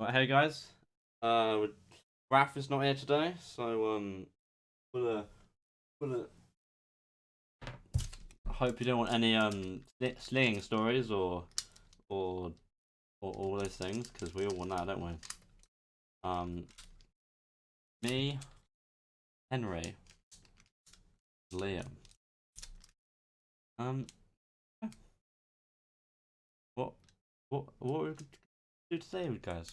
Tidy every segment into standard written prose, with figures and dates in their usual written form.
Right, hey guys, Raph is not here today, so gonna, gonna hope you don't want any slinging stories or or all those things because we all want that, don't we? Um, me, Henry, Liam. Um, yeah. what what we could do today, guys?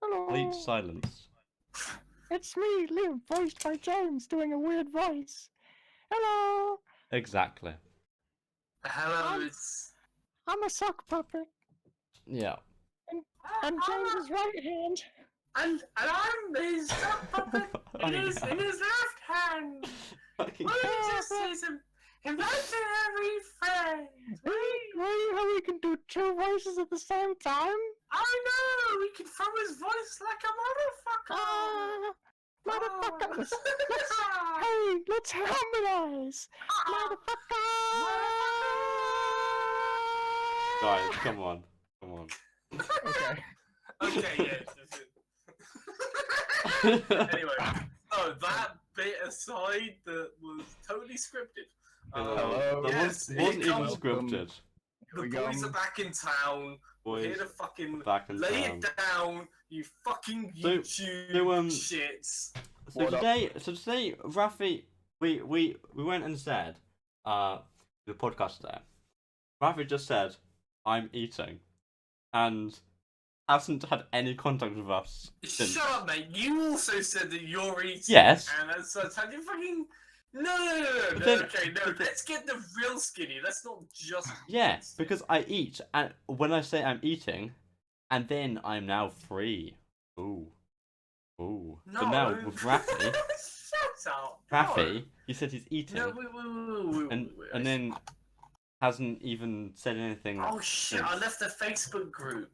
Complete Hello, silence. it's me, Liam, voiced by James, doing a weird voice. Hello, Exactly. Hello, I'm it's I'm a sock puppet, Yeah. and I'm James's right hand. and I'm his sock puppet in his Yeah. left hand. Fucking- Well, he Yeah, just but- is an imaginary friend. Really, how we can do two voices at the same time? I know he can throw his voice like a motherfucker. Motherfuckers! Let's harmonize, Guys, motherfucker! come on. Okay. Okay, yes. Anyway, so that bit aside that was totally scripted. Hello. That Yes, wasn't here even comes- scripted. The boys are back in town. We're here Boys to fucking back in lay town. it down, you fucking So- YouTube shits. So today, Rafi, we went and said, the podcast today. Rafi just said, "I'm eating," and hasn't had any contact with us since. Shut up, mate. You also said that you're eating. Yes. And that's how you fucking. No. But then- Okay, no. Let's get the real skinny. Let's not just. Yeah, because I eat, and when I say I'm eating, and then I'm now free. Ooh. No. But now with Rafi, Shut up. Rafi, he said he's eating, No, wait. and then hasn't even said anything. Oh shit! I left the Facebook group.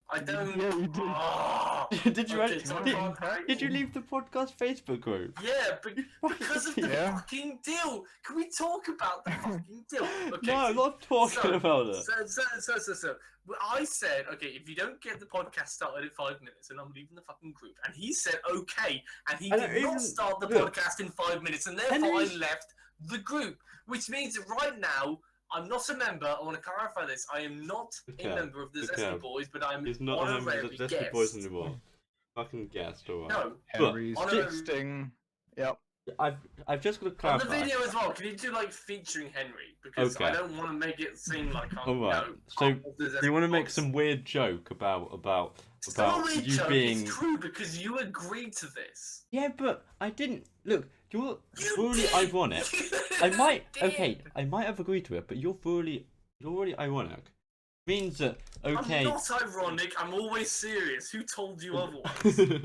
I don't. Yeah, you did. Oh. Did you Okay, so did you leave the podcast Facebook group? Yeah, because of the Yeah. fucking deal. Can we talk about the fucking deal? Okay, No, I'm not talking about it. So, well, I said, okay, if you don't get the podcast started in 5 minutes, then I'm leaving the fucking group. And he said, okay, and he I don't did not even- start the look, podcast in 5 minutes, and therefore Henry's- I left the group. Which means that right now, I'm not a member. I want to clarify this. I am not Okay, a member of the okay. Zesty Boys, but I'm He's not a member of honorary the Zesty guest. Boys anymore. Fucking guest, alright. No, Henry's Honorary- texting. Yep. I've just got to on the clarify. video as well, can you do like featuring Henry? Because Okay. I don't want to make it seem like I'm. Alright, so you want to make some weird joke about It's not a weird you joke, being? It's true because you agreed to this. Yeah, but I didn't. Look, you're You really did. ironic. I might. You Okay, did. I might have agreed to it, but you're really ironic. Means that okay. I'm not ironic. I'm always serious. Who told you otherwise? so,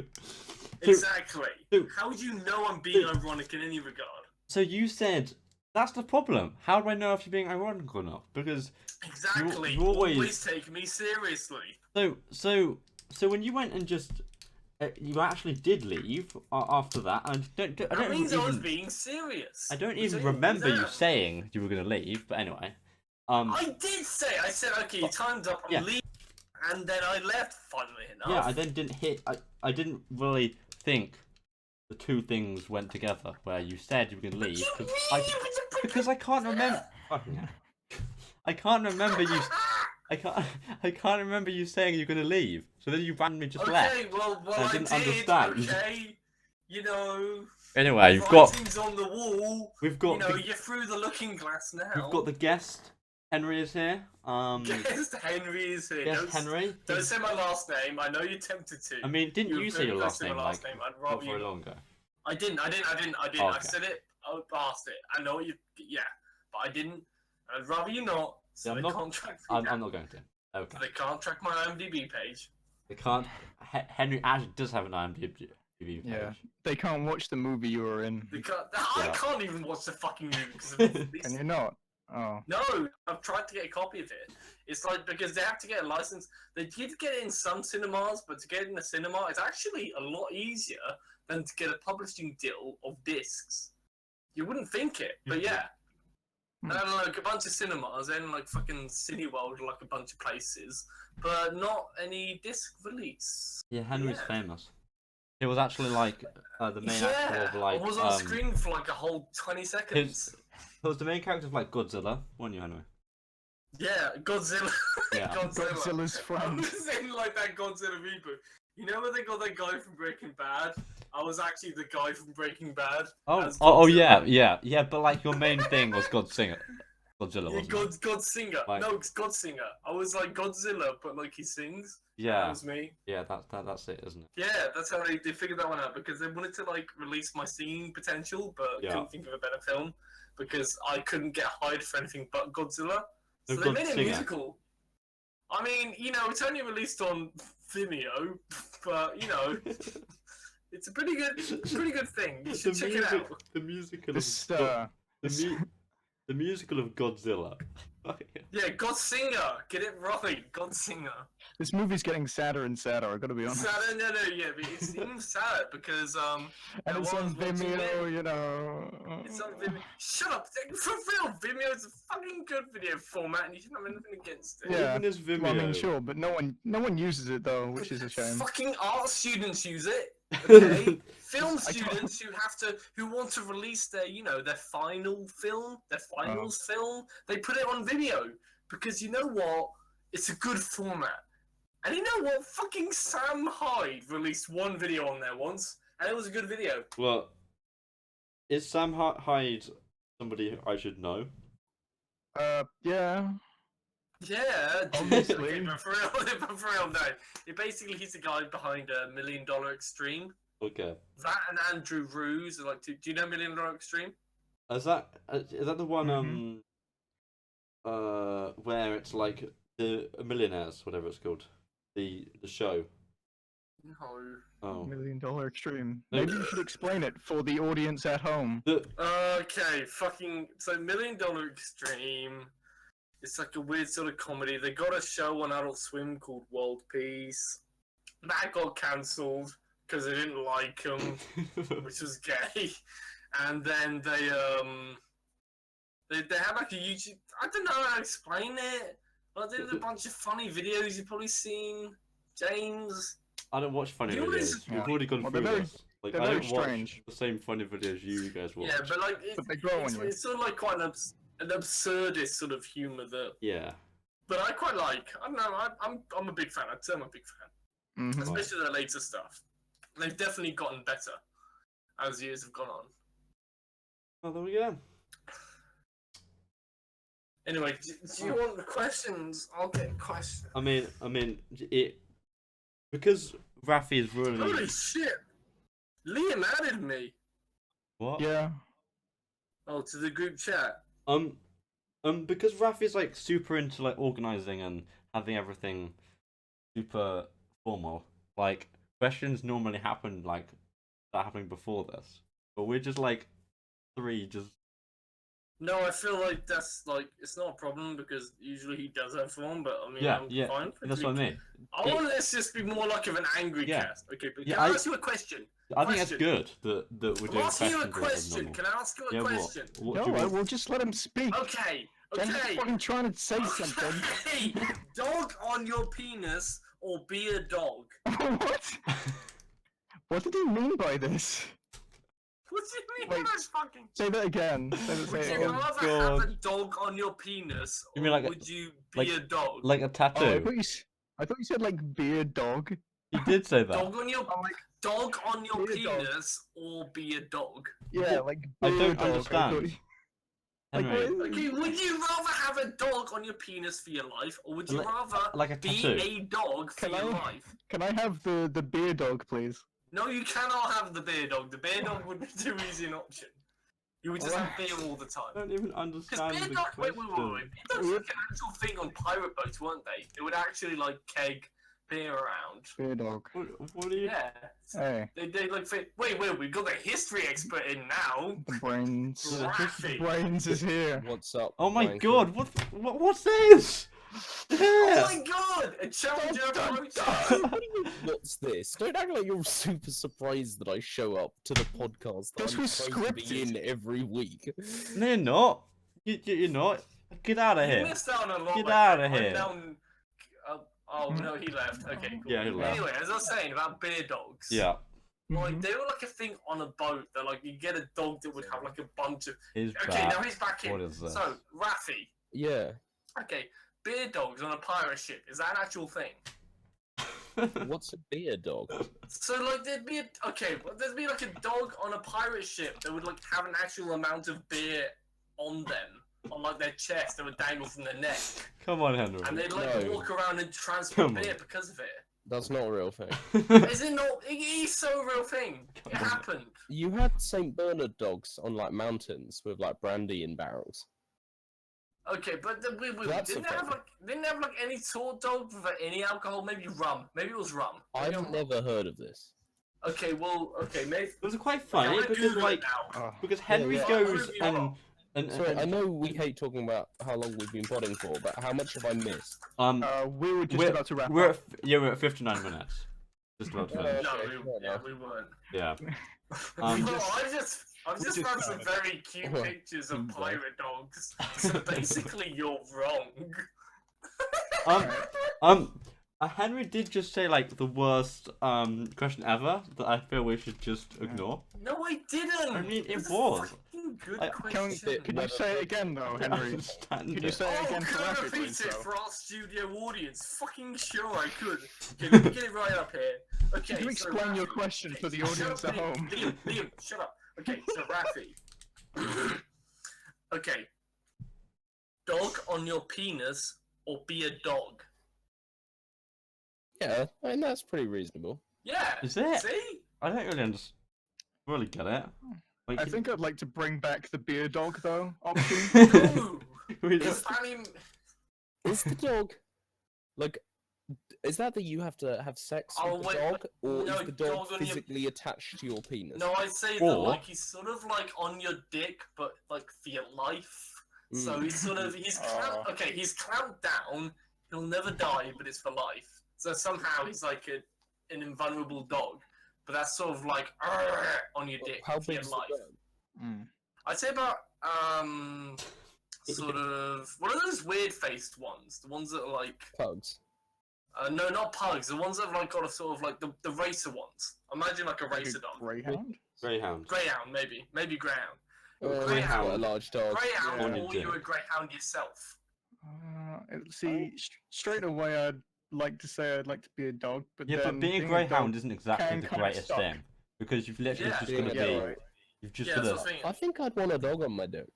Exactly. so- How would you know I'm being ironic in any regard? so you said that's the problem. How do I know if you're being ironic or not? Because Exactly. you always- always take me seriously. so when you went and just you actually did leave after that. I don't That means I was even being serious. I don't Which even I remember you am. saying you were gonna leave. But anyway, I did say. I said, okay, your time's up. I'm Yeah. leaving. And then I left. Funnily enough. yeah, I then didn't hit. I didn't really think the two things went together. Where you said you were gonna leave because I can't remember. Fucking hell. I can't remember you. I can't remember you saying you're gonna leave. So then you randomly just left. Okay, well, I I didn't did. understand. Okay, you know. Anyway, you've got writing's on the wall. we've got You know, the, you're through the looking glass now. we've got the guest. Henry is here. Guest Henry is here. Guest Henry. Don't say my last name. I know you're tempted to. I mean, didn't You're you say very your close last to my name last like name. I'd not rather very you. long ago? I didn't. I Okay. said it. I passed it. I know you. Yeah, but I didn't. I'd rather you not. So Yeah, they I'm not- can't track me I'm down. not going to. Okay. So they can't track my IMDb page. They can't. Henry actually does have an IMDb page. Yeah. They can't watch the movie you were in. They can't. I Yeah. can't even watch the fucking movie because of these. Can you not? Oh. No, I've tried to get a copy of it. It's like because they have to get a license. They did get it in some cinemas, but to get it in a cinema, it's actually a lot easier than to get a publishing deal of discs. You wouldn't think it, but yeah. And I had like a bunch of cinemas and like fucking Cineworld, like a bunch of places, but not any disc release. Yeah, Henry's Yeah. famous. He was actually like the main actor of like I was on screen for like a whole 20 seconds. He was the main character of like Godzilla, weren't you, Henry? Yeah, Godzilla. Yeah. Godzilla's I friend. was in like that Godzilla reboot. You know when they got that guy from Breaking Bad? I was actually the guy from Breaking Bad. Oh yeah. But like your main thing was Godzilla, Yeah, wasn't it? Godsinger. Like- No, it's Godsinger. I was like Godzilla, but like he sings. That Yeah, was me. yeah. That's it, isn't it? Yeah, that's how they figured that one out because they wanted to like release my singing potential, but Yeah. couldn't think of a better film because I couldn't get hired for anything but Godzilla. So No they made a Godsinger. musical. I mean, you know, it's only released on Vimeo, but you know, it's a pretty good thing. You should check it out. The musical This, the musical of Godzilla. Yeah, Godsinger, get it right, Godsinger. this movie's getting sadder and sadder, I gotta be honest. Sad, no, yeah, but it's even sad because And it's on everyone's watching Vimeo, it. you know. It's on Vimeo. Shut up! For real, Vimeo is a fucking good video format, and you shouldn't have anything against it. Yeah. Even his Vimeo. Well, I mean, sure, but no one uses it though, which is a shame. Fucking art students use it. Okay, film students who want to release their, you know, their final film, their finals film, they put it on Vimeo because you know what? It's a good format. And you know what? Fucking Sam Hyde released one video on there once, and it was a good video. Well, is Sam Hyde somebody I should know? Yeah. Yeah, Obviously. okay, but for real, no. He's the guy behind $1 Million Extreme. Okay. That and Andrew Ruse are like, do you know $1 Million Extreme? Is that the one where it's like the millionaires, whatever it's called, the show? No. Oh. $1 Million Extreme. No. Maybe you should explain it for the audience at home. Okay, so $1 Million Extreme. It's like a weird sort of comedy. They got a show on Adult Swim called World Peace. That got cancelled because they didn't like him, which was gay. And then they had like a YouTube. I don't know how to explain it. But they did a bunch of funny videos you've probably seen. James. I don't watch funny You know what videos. is- We've already gone through they're this. Like they're I very don't watch strange. the same funny videos you guys watch. Yeah, but like But they grow on you. it's sort of like quite an absurdist sort of humor that. Yeah. But I quite like. I don't know. I'm a big fan. I'd say I'm a big fan, Mhm. especially the later stuff. They've definitely gotten better as years have gone on. Oh, there we go. Anyway, do you want the questions? I'll get questions. I mean, it because Rafi is really Holy shit! Liam added me. what? Yeah. Oh, to the group chat. Because Rafi's like super into like organizing and having everything super formal. Like questions normally happen like that happening before this, but we're just like three just. No, I feel like that's like it's not a problem because usually he does have one, but I mean, Yeah, I'm yeah, fine. for it that's to what I be- mean. I want this just to be more like of an angry Yeah. cast. Okay, but Yeah, can I I- ask you a question? I think that's Question. good that we're I'm doing asking you a questions as question. normal. Can I ask you a Yeah, question? what No, do you I want? will just let him speak. Okay, Jen's okay. fucking trying to say something. Okay, dog on your penis or be a dog? What? What did he mean by this? What do you mean Wait, by fucking? Say that again. Would Say you it again. rather have a dog on your penis, You or mean like a- would you be like- a dog? Like a Oh, tattoo. I thought you said like beard dog. He did say that. Dog on your I'm like, dog on your Be a dog. penis or be a dog? yeah, like I beard don't dog. understand. Like, Henry, what- Okay, would you rather have a dog on your penis for your life, or would you Like- rather like a be tattoo. a dog for Can your I- life? Can I have the beard dog, please? No, you cannot have the bear dog. The bear dog would be too easy an option. You would just have beer all the I time. don't even Because understand beer the dog, wait. question. Beer dogs were like an actual thing on pirate boats, weren't they? They would actually like keg beer around. Beard dog. What are you? Yeah. Hey, They like fit. Wait, we've got the history expert in now. the brains. Raffy. Brains is here. What's up? Oh my Michael? god! What's this? Oh Yeah. my god! A challenger approach. What's this? Don't act like you're super surprised that I show up to the podcast that This I'm was supposed to be scripted. in every week. No, you're not. You're not. Get out of You here. missed out on a lot. Get my out friend. of I'm here. down. Oh no, he left. Okay, cool. Yeah, he left. Anyway, as I was saying about beer dogs. Yeah. Like they were like a thing on a boat that like you get a dog that would have like a bunch of. He's Okay, back. now he's back in. What is this? So Rafi. Yeah. Okay, beer dogs on a pirate ship. Is that an actual thing? What's a beer dog? So like there'd be like a dog on a pirate ship that would like have an actual amount of beer on them, on like their chest that would dangle from their neck, Come on, Henry. and they'd like No. walk around and transport Come on. beer because of it. That's not a real thing. Is it not? It is so a real thing. It Come on. happened. You had St. Bernard dogs on like mountains with like brandy in barrels. Okay, but we That's didn't a have thing. like any sort dog with any alcohol. Maybe rum. Maybe it was rum. Maybe I've I'm- never heard of this. Okay, well, okay, maybe. It was quite I'm funny gonna because Google like it now. Oh, because Henry yeah. goes I'll prove you and Sorry, I know we hate talking about how long we've been podding for, but how much have I missed? we were just we're, about to wrap we're up. we're at 59 minutes. Just about to finish. No, Okay, fair enough. we weren't. Yeah. No, Um, I've just just found some started. very cute Oh, pictures of okay. pirate dogs. So basically, you're wrong. Henry did just say like the worst question ever that I feel we should just ignore. No, I didn't. I mean, it It's a was. fucking good I- question. Could you say it again though, I Henry? understand Could you it. say it Oh, again could I for repeat please, it though? for our studio audience? Fucking sure I could. Okay, let me get it right up here. Okay, Could you so explain your Rafi- question for the shut audience up, at Liam, home? Liam, shut up. Okay, so Rafi. Okay. Dog on your penis or be a dog? Yeah, I mean that's pretty reasonable. Yeah. Is it? See? I don't really get it. Like, I think I'd like to bring back the beer dog though option. No. we It's just, funny. Is the dog like? Is that you have to have sex Oh, with the wait, dog, or no, is the dog dog on your- physically attached to your penis? No, I'd say that Or- like he's sort of like on your dick, but like for your life. So he's sort of he's clamped, okay. He's clamped down. He'll never die, but it's for life. So somehow he's like an invulnerable dog, but that's sort of like on your dick How for your big's the life. dog? Mm. I'd say about sort of what are those weird faced ones? The ones that are like Pugs. no, not pugs. The ones that have like got a sort of like the racer ones. Imagine like a racer dog. Greyhound? Greyhound. Greyhound, maybe greyhound. Greyhound. Quite a large dog. Greyhound, on your or you dick. a greyhound yourself. See, straight away I'd like to say I'd like to be a dog, but Yeah, then but being a dog greyhound isn't exactly can the kinda greatest suck. thing because you've literally Yeah. just Being got to a be. dog. You've just Yeah, got that's what I to was thinking. I think I'd want a dog on my dick.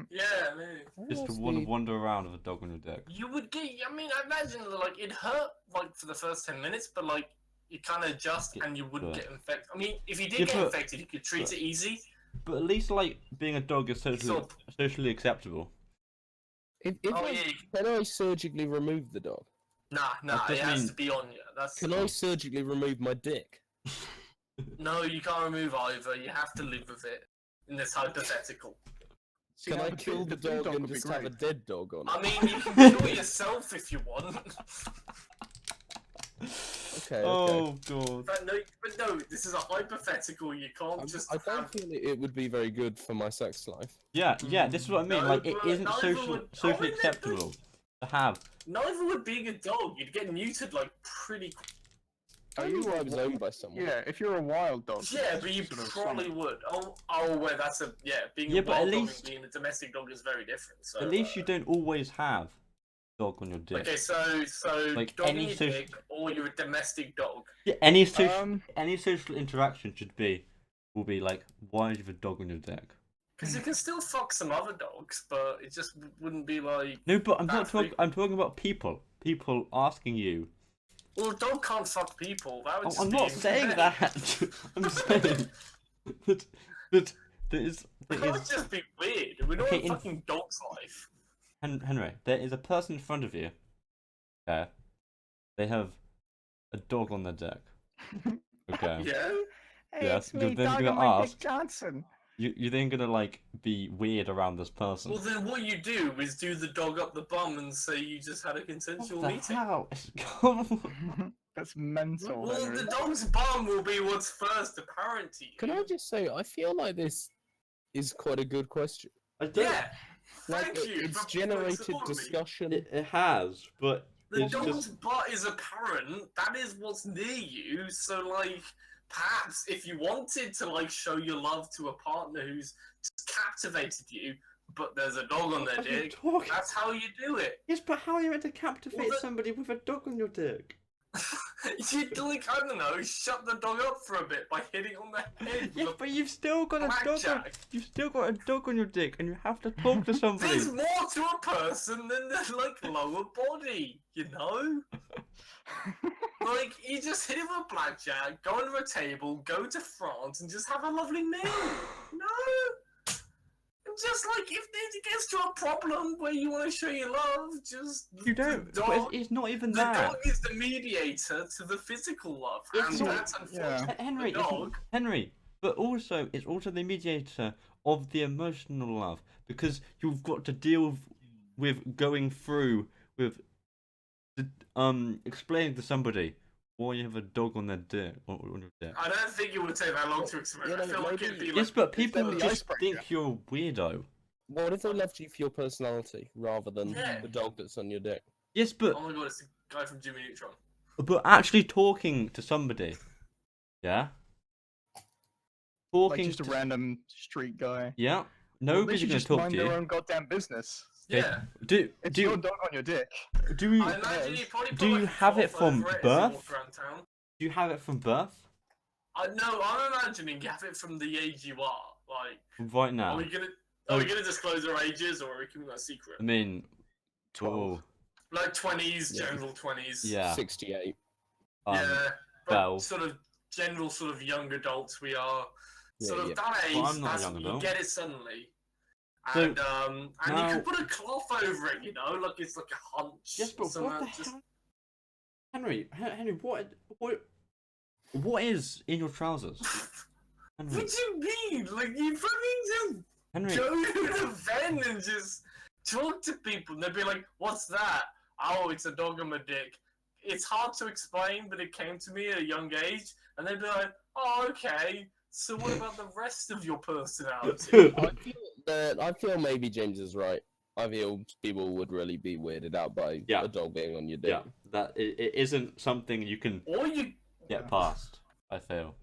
Yeah, maybe. just to That's want to the- wander around with a dog on your dick. You would get. I mean, I imagine that, like it hurt like for the first 10 minutes, but like you kind of adjust and you wouldn't But- get infected. I mean, if you did Yeah, get but- infected, you could treat but- it easy. But at least like being a dog is So, socially acceptable. If oh I, yeah, can I surgically remove the dog? nah, That it just has mean- to be on you. That's Can I surgically remove my dick? no, you can't remove either. You have to live with it in this hypothetical. See, Can now I the kill the beer dog and would be just have a great. dead dog on it? I mean, you can kill yourself if you want. Okay, okay. Oh god. But no, this is a hypothetical. You can't just I don't have. feel it would be very good for my sex life. Yeah, this is what I mean. No, Like it but isn't neither would- socially wouldn't it be? acceptable to have. Neither would being a dog. You'd get neutered like pretty. Are Only you if I was owned by someone. Yeah, if you're a wild dog. Yeah, but you sort of probably would. Oh, well, that's a Being Yeah, a but at wild dog least- and being a domestic dog is very different. So At least you don't always have dog on your dick. Okay, so Like dog any in your social- dick, or you're a domestic dog. Yeah, any social interaction will be like, why do you have a dog on your dick? Because you can still fuck some other dogs, but it just wouldn't be like. No, but I'm not That's talking. I'm talking about people. People asking you. Well, a dog can't fuck people. That would just I'm be not saying inhumane. that. I'm saying that there is That would just be weird. We're not Okay, in fucking dog's life. Henry. There is a person in front of you. Okay. They have a dog on their dick. Okay. Yeah. Hey, Yes, it's me, you're then dog gonna on my ask- Dick Johnson. You're then gonna like be weird around this person. Well, then what you do is do the dog up the bum and say you just had a consensual What the meeting. hell? That's mental, Well, Henry. the dog's bum will be what's first apparent to you. Can I just say, I feel like this is quite a good question. I don't. Yeah. Thank you. It's for generated supporting me. discussion. It has, but The it's dog's just butt is apparent. That is what's near you. So, like, perhaps if you wanted to, like, show your love to a partner who's just captivated you, but there's a dog on their what are you dick, talking? that's how you do it. Yes, but how are you meant to captivate Well, somebody with a dog on your dick? You'd, like, I don't know, shut the dog up for a bit by hitting on the head. Yes, with a but you've still got a dog. blackjack. You've still got a dog on your dick, and you have to talk to somebody. There's more to a person than the, like, lower body, you know? Like, you just hit it with a blackjack, go under a table, go to France, and just have a lovely meal. No? Just like, if it gets to a problem where you want to show your love, just... You don't. The But dog, it's not even the that. dog is the mediator to the physical love. It's And not- that's unfortunate. Henry, The it's, dog... Henry, but also it's also the mediator of the emotional love because you've got to deal with going through with explaining to somebody why you have a dog on their dick on your dick. I don't think it would take that long to explain. You know, I feel like maybe- it'd be like... Yes, but people the just icebreaker. think you're a weirdo. What if they loved you for your personality rather than Yeah. the dog that's on your dick? Yes, but Oh my god, it's the guy from Jimmy Neutron. actually talking to somebody, yeah, Like talking just a to random street guy. yeah, Well, they nobody's should gonna just talk mind to their you. own goddamn business. Okay, Yeah. It's do your dog on your dick. do you I imagine you probably put do you like a have it cloth from over it as you birth? walk around town. do you have it from birth? No, I'm imagining you have it from the age you are. Like, Right now, are we gonna disclose our ages, or are we keeping that secret? I mean, 12. oh, Like 20s, Yeah. general 20s. yeah, 68. Yeah. But well- sort of general, sort of young adults we are. Sort Yeah, of yeah. that age, Well, I'm not a that's young you adult. get it suddenly. So, And now- you could put a cloth over it, you know, like it's like a hunch. yes, but so what the that just- hell, Henry, what is in your trousers, Henry? What do you mean? Like, you fucking Henry, just go to an event and just talk to people, and they'd be like, "What's that?" "Oh, it's a dog on my dick." It's hard to explain, but it came to me at a young age, and they'd be like, "Oh, okay. So what about the rest of your personality?" I feel maybe James is right. I feel people would really be weirded out by Yeah. a dog being on your dick. yeah, that it isn't something you can Or you, get past. I feel.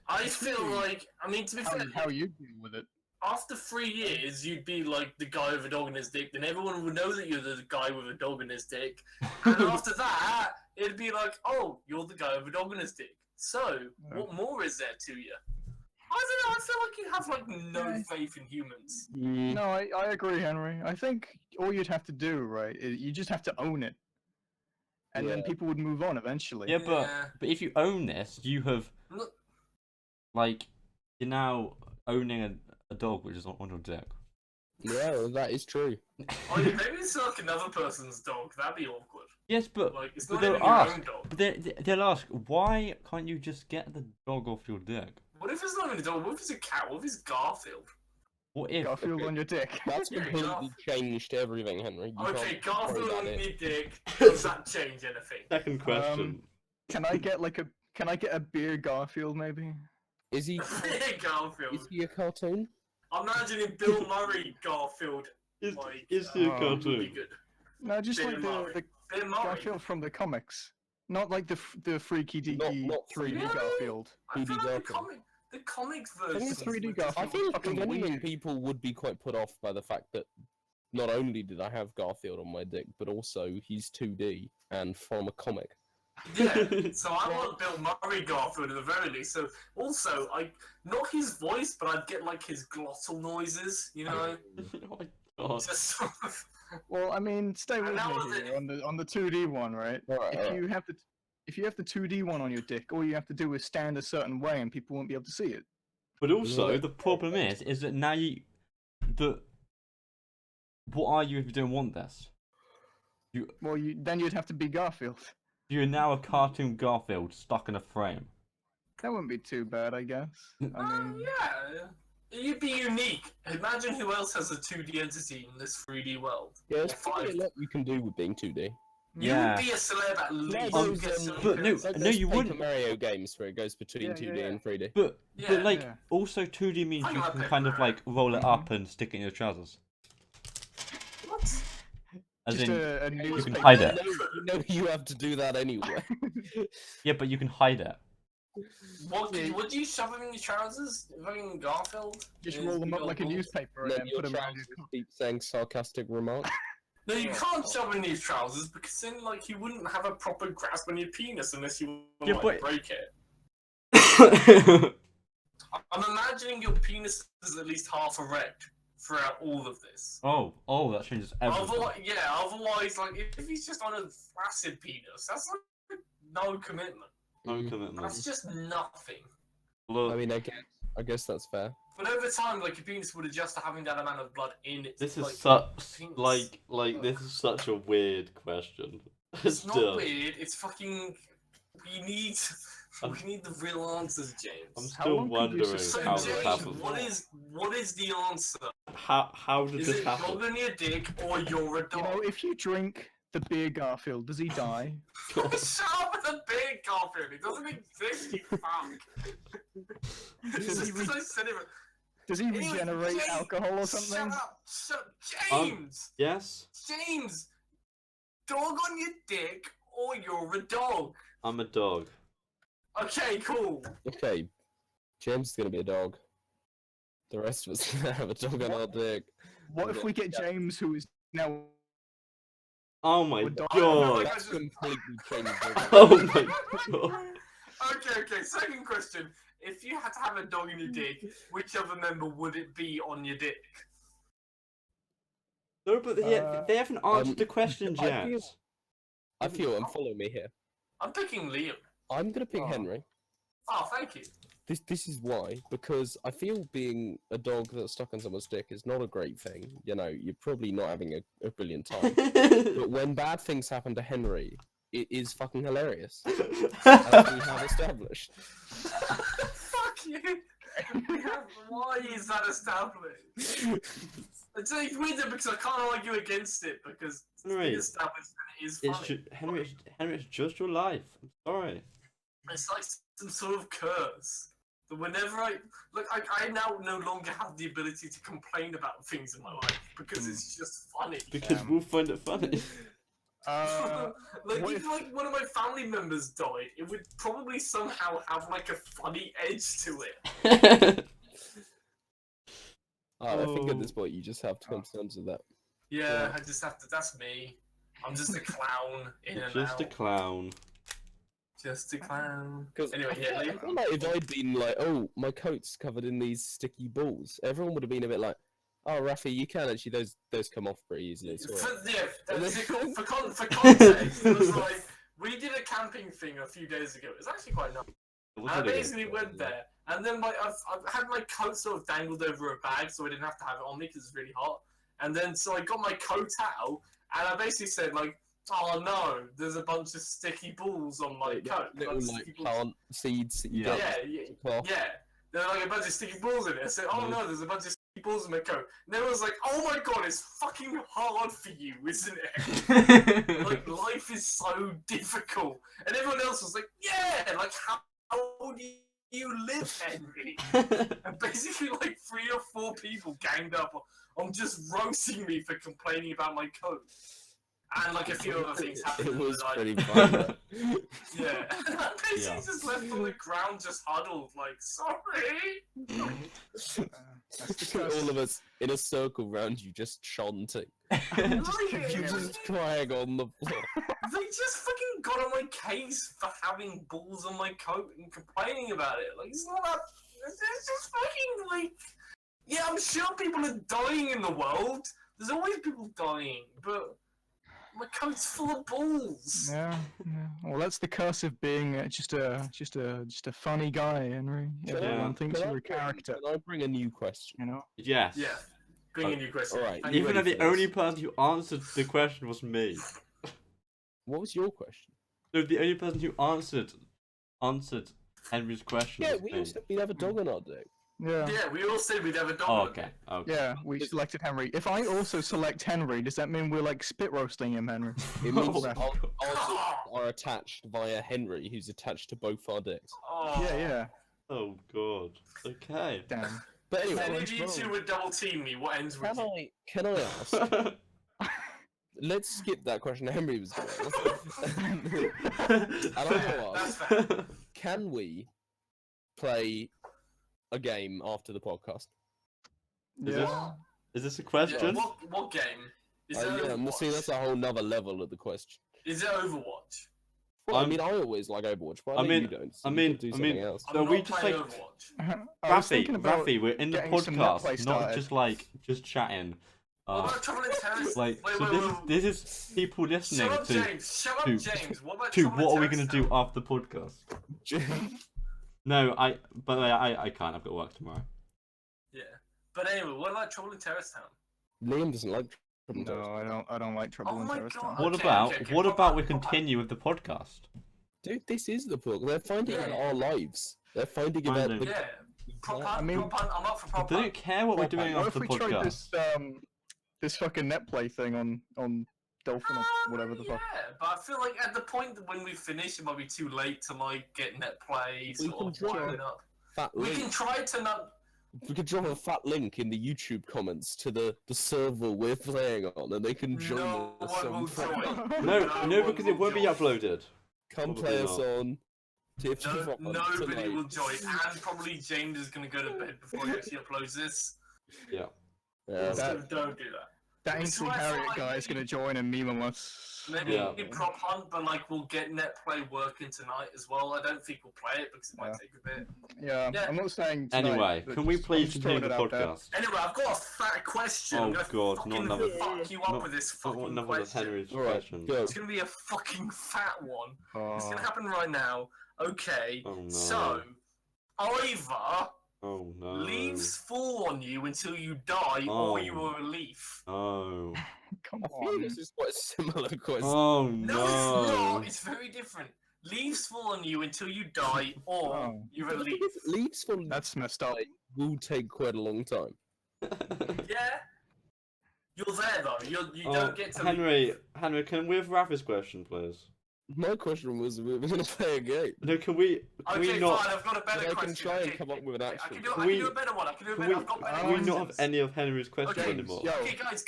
I feel like, I mean, to be fair, how you deal with it. after 3 years, you'd be like the guy with a dog in his dick, then everyone would know that you're the guy with a dog in his dick. And after that, it'd be like, oh, you're the guy with a dog in his dick. So, what more is there to you? I don't know, I feel like you have like no faith in humans. No, I agree, Henry. I think all you'd have to do, right, is you just have to own it. And then Yeah. people would move on eventually. Yeah, but Yeah. if you own this, you have Look, like you're now owning a dog which is on your dick. Yeah, well, that is true. I mean, maybe it's like another person's dog, that'd be awkward. Yes, but Like, it's but not they'll even your ask. own dog. But they'll ask, why can't you just get the dog off your dick? What if it's not even a dog? What if it's a cat? What if it's Garfield? What if? Garfield on your dick. That's Yeah, completely changed everything, Henry. You Okay, can't worry Garfield about on it. your dick. Does that change anything? Second question. Can I get a beer Garfield maybe? Is he? Garfield. Is he a cartoon? I'm imagining Bill Murray Garfield. Is Like, he a oh, would be cartoon? good. No, just Bill like Murray. the Bill Murray. Garfield from the comics. Not like the freaky deaky Not 3D 3D. Garfield. I feel 3D like Garfield. the comics I version. think 3D Garfield. I think fucking if anything, weird. people would be quite put off by the fact that not only did I have Garfield on my dick, but also he's 2D and from a comic. Yeah, so I want Bill Murray Garfield at the very least. So also, not his voice, but I'd get like his glottal noises, you know, Oh my god. just sort of. Well, I mean, stay with And that me was here it. on the 2D one, right? Alright, If you have the 2D one on your dick, all you have to do is stand a certain way, and people won't be able to see it. But also, Yeah. the problem is that now what are you if you don't want this? Well, then you'd have to be Garfield. You're now a cartoon Garfield stuck in a frame. That wouldn't be too bad, I guess. I mean, Yeah, you'd be unique. Imagine who else has a 2D entity in this 3D world. Yeah, there's Or probably a 5D. lot you can do with being 2D. You Yeah. would be a celeb at least. those, You'd get some but no, appearance. Like no, those you Paper wouldn't. Mario games where it goes between Yeah, 2D yeah, and 3D. But Yeah. like Yeah. also 2D means I you like can Paper kind of Mario. like roll it up and stick it in your trousers. As Just in, a you newspaper. can hide it. You know you have to do that anyway. Yeah, but you can hide it. What Yeah. would you shove him in your trousers? Fucking Garfield? Just In roll his them big up old like a balls? newspaper And and then then your put them around your trousers keep saying sarcastic remarks. No, you can't shove him in your trousers because then, like, he wouldn't have a proper grasp on your penis unless you Yeah, like, but- break it. I'm imagining your penis is at least half erect throughout all of this. oh, that changes everything. Otherwise, like, if he's just on a flaccid penis, that's like no commitment. No Mm. commitment. That's just nothing. Look, I mean, I guess that's fair. But over time, like, your penis would adjust to having that amount of blood in it. this is like, such penis. like this is such a weird question. It's not Still, weird. It's fucking. We need the real answers, James. I'm How still long could you wondering sustain how this this James, happened. what is the answer? How did Is this it happen? dog on your dick or you're a You dog? know, if you drink the beer Garfield, does he die? Shut up with the big Garfield. It doesn't exist, you fuck. Does Just he, 'cause I said it. does he Anyway, regenerate James, alcohol or something? Shut up, James. Yes, James, dog on your dick or you're a dog. I'm a dog. Okay, cool. Okay, James is gonna be a dog. The rest of us have a dog on our dick. What if we get James, who is now Oh my a dog? god. That's completely changed. Oh my god. Okay. Second question. If you had to have a dog in your dick, which other member would it be on your dick? No, but they haven't answered the question I yet. feel, and follow me here. I'm picking Liam. I'm gonna pick Oh. Henry. Oh, thank you. This is why, because I feel being a dog that's stuck on someone's dick is not a great thing. You know, you're probably not having a brilliant time. But when bad things happen to Henry, it is fucking hilarious, as we have established. Fuck you. Why is that established? It's weird though, because I can't argue against it because it's been Henry, established and it is funny. Henry, it's just your life. I'm sorry. It's like some sort of curse. But whenever I now no longer have the ability to complain about things in my life because it's just funny. Because we'll find it funny. Like what if like one of my family members died, it would probably somehow have like a funny edge to it. I think at this point you just have to come to terms with that. Yeah, I just have to. That's me. I'm just a clown in and Just a out. clown. Just a clown. Because Anyway, yeah, I Liam. feel like if I'd been like, oh, my coat's covered in these sticky balls, everyone would have been a bit like, oh, Rafi, you can actually, those come off pretty easily. It's all right. For context, it was like we did a camping thing a few days ago. It was actually quite nice. And I basically went there, and then I've had my coat sort of dangled over a bag, so I didn't have to have it on me because it's really hot. And then so I got my coat out, and I basically said like, "Oh no, there's a bunch of sticky balls on my coat." Little like plant seeds that you Yeah. get. Yeah. There's like a bunch of sticky balls in it. I said, "Oh no, there's a bunch of sticky balls in my coat." And everyone's like, "Oh my god, it's fucking hard for you, isn't it? Like life is so difficult." And everyone else was like, "Yeah, like how do you live, Henry?" And basically, like 3 or 4 people ganged up on just roasting me for complaining about my coat. And like a few other things happened. It was like, pretty fun. yeah. Basically Yeah. just left on the ground, just huddled, like, sorry. All of us in a circle round you, just chanting. Like, You just crying on the floor. they just fucking got on my case for having balls on my coat and complaining about it. Like, it's not that. It's just fucking like. Yeah, I'm sure people are dying in the world. There's always people dying, but my coat's full of balls. Yeah. Well, that's the curse of being just a funny guy, Henry. Everyone thinks Can I you're a bring- character. Can I bring a new question? You know. Yes. Yeah. Bring a new question. alright, Thank you. Even ready though the for this? only person who answered the question was me. What was your question? No, the only person who answered Henry's question Yeah, was we me. all said we'd have a dog on our dick. Yeah. Yeah, we all said we'd have a dog. Oh, on okay. it. Okay. Yeah, we selected Henry. If I also select Henry, does that mean we're like spit roasting him, Henry? It means Oh, our God. dicks are attached via Henry, who's attached to both our dicks. Oh. Yeah. Oh god. Okay. Damn. But If anyway, any of you two would double team me, what ends with you? can I ask? let's skip that question Henry was doing. And I'm gonna That's ask, fair. can we play a game after the podcast? Is Yeah. Is this a Yeah, question? what game? Is it Yeah, Overwatch? see, that's a whole nother level of the question. Is it Overwatch? Well, I I'm- mean, I always like Overwatch, but I I know mean- you don't. So I we mean- could do I something mean- else. I'm So not we just, playing like- Overwatch. I was Rafi, thinking about we're in the getting some netplay podcast, not started. just like just chatting. What about Trouble in Terrace? Like, wait, so wait, this is people listening Shut up, to James. Shut up, to- James. What about to Trouble in what are we Terrace gonna do Town? after the podcast. No, by the way, I can't. I've got work tomorrow. Yeah. But anyway, what about Trouble in Terrace Town? Liam doesn't like Trouble in No, Terrace. I don't like Trouble Oh in my Terrace God. Town. What Okay, about okay, what pop about up, we pop up. continue with the podcast? Dude, this is the book. They're finding out Yeah. our lives. They're finding out Finding. the. Yeah. Prop I hunt, mean- prop hunt. I'm up for prop They don't hunt. care what we're doing What after if the we tried podcast. this fucking netplay thing on Dolphin or whatever the Yeah, fuck? but I feel like at the point that when we finish, it might be too late to like get net play. We Sort can of drop winding up. Fat We link. can try to not. We could drop a fat link in the YouTube comments to the server we're playing on, and they can join No us. one will Friday. join. No, No no, one because it will won't be join. uploaded. Come Probably play us not. on TFT Rock on Nobody tonight. will join, and probably James is gonna go to bed before he actually uploads this. Yeah. Yeah. So don't do that. That It's Ainsley like- Harriet like- guy is gonna join and meme us. Maybe Yeah. prop hunt, but like we'll get net play working tonight as well. I don't think we'll play it because it might Yeah. take a bit. Yeah, Yeah. I'm not saying tonight, Anyway, but can we just- I'm please just continue the throwing it out there. podcast? Anyway, I've got a fat question. Oh I'm gonna God, not fucking another. fuck you up Not, with this not fucking another of question. Henry's All right, questions. go. It's gonna be a fucking fat one. It's gonna Oh, happen right now. Okay. Oh no. So, either Oh no. leaves fall on you until you die, or you Oh. are a leaf. Oh. come I feel on. this is quite a similar question. Oh No, it's no. not. It's very different. Leaves fall on you until you die, or Oh. you're a leaf. Leaves for That's messed up. will take quite a long time. Yeah. You're there though. You Oh, don't get to. Henry, can we have Rafi's question, please? My question was, we were going to play a game. No, can we Okay, not? fine. I've got a better But I question. can try and okay, come up with an I actual. can do, I Can can we- do a better one. I can do a Can better. we, I've got better can we questions. not have any of Henry's questions Okay, anymore? yo. Okay, guys.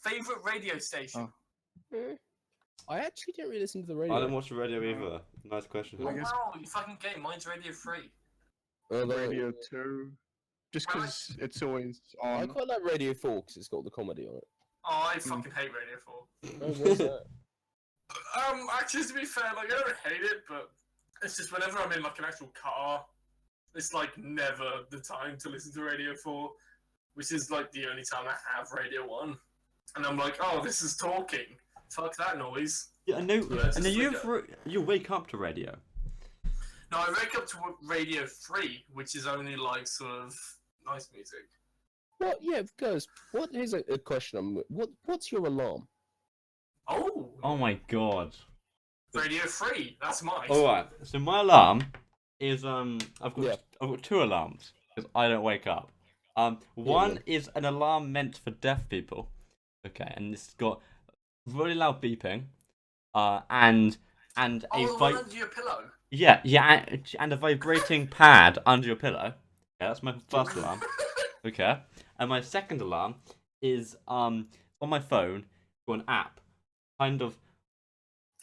Favorite radio station. Oh. I actually don't really listen to the I radio. don't watch the radio either. Nice question. Oh, I guess- wow, you fucking gay. Mine's Radio Free. Although, Radio 2. Just because it's always I on. quite like Radio 4 because it's got the comedy on it. Oh, I fucking hate Radio 4. Oh, what's that? Actually, to be fair, like, I don't hate it, but it's just whenever I'm in, like, an actual car, it's, like, never the time to listen to Radio 4, which is, like, the only time I have Radio 1. And I'm like, oh, this is talking. Fuck that noise. Yeah, I know. Yeah, And then just you wake up to radio. No, I wake up to Radio 3, which is only, like, sort of nice music. What? Yeah, guys. What is a question? What's your alarm? Oh, Oh my god. Radio 3, that's mine. All right. So my alarm is I've got Yeah. two alarms because I don't wake up. One is an alarm meant for deaf people. Okay, and it's got really loud beeping, and Oh, a the one under your pillow. yeah, and a vibrating pad under your pillow. Yeah, that's my first alarm. Okay, and my second alarm is on my phone for an app. Kind of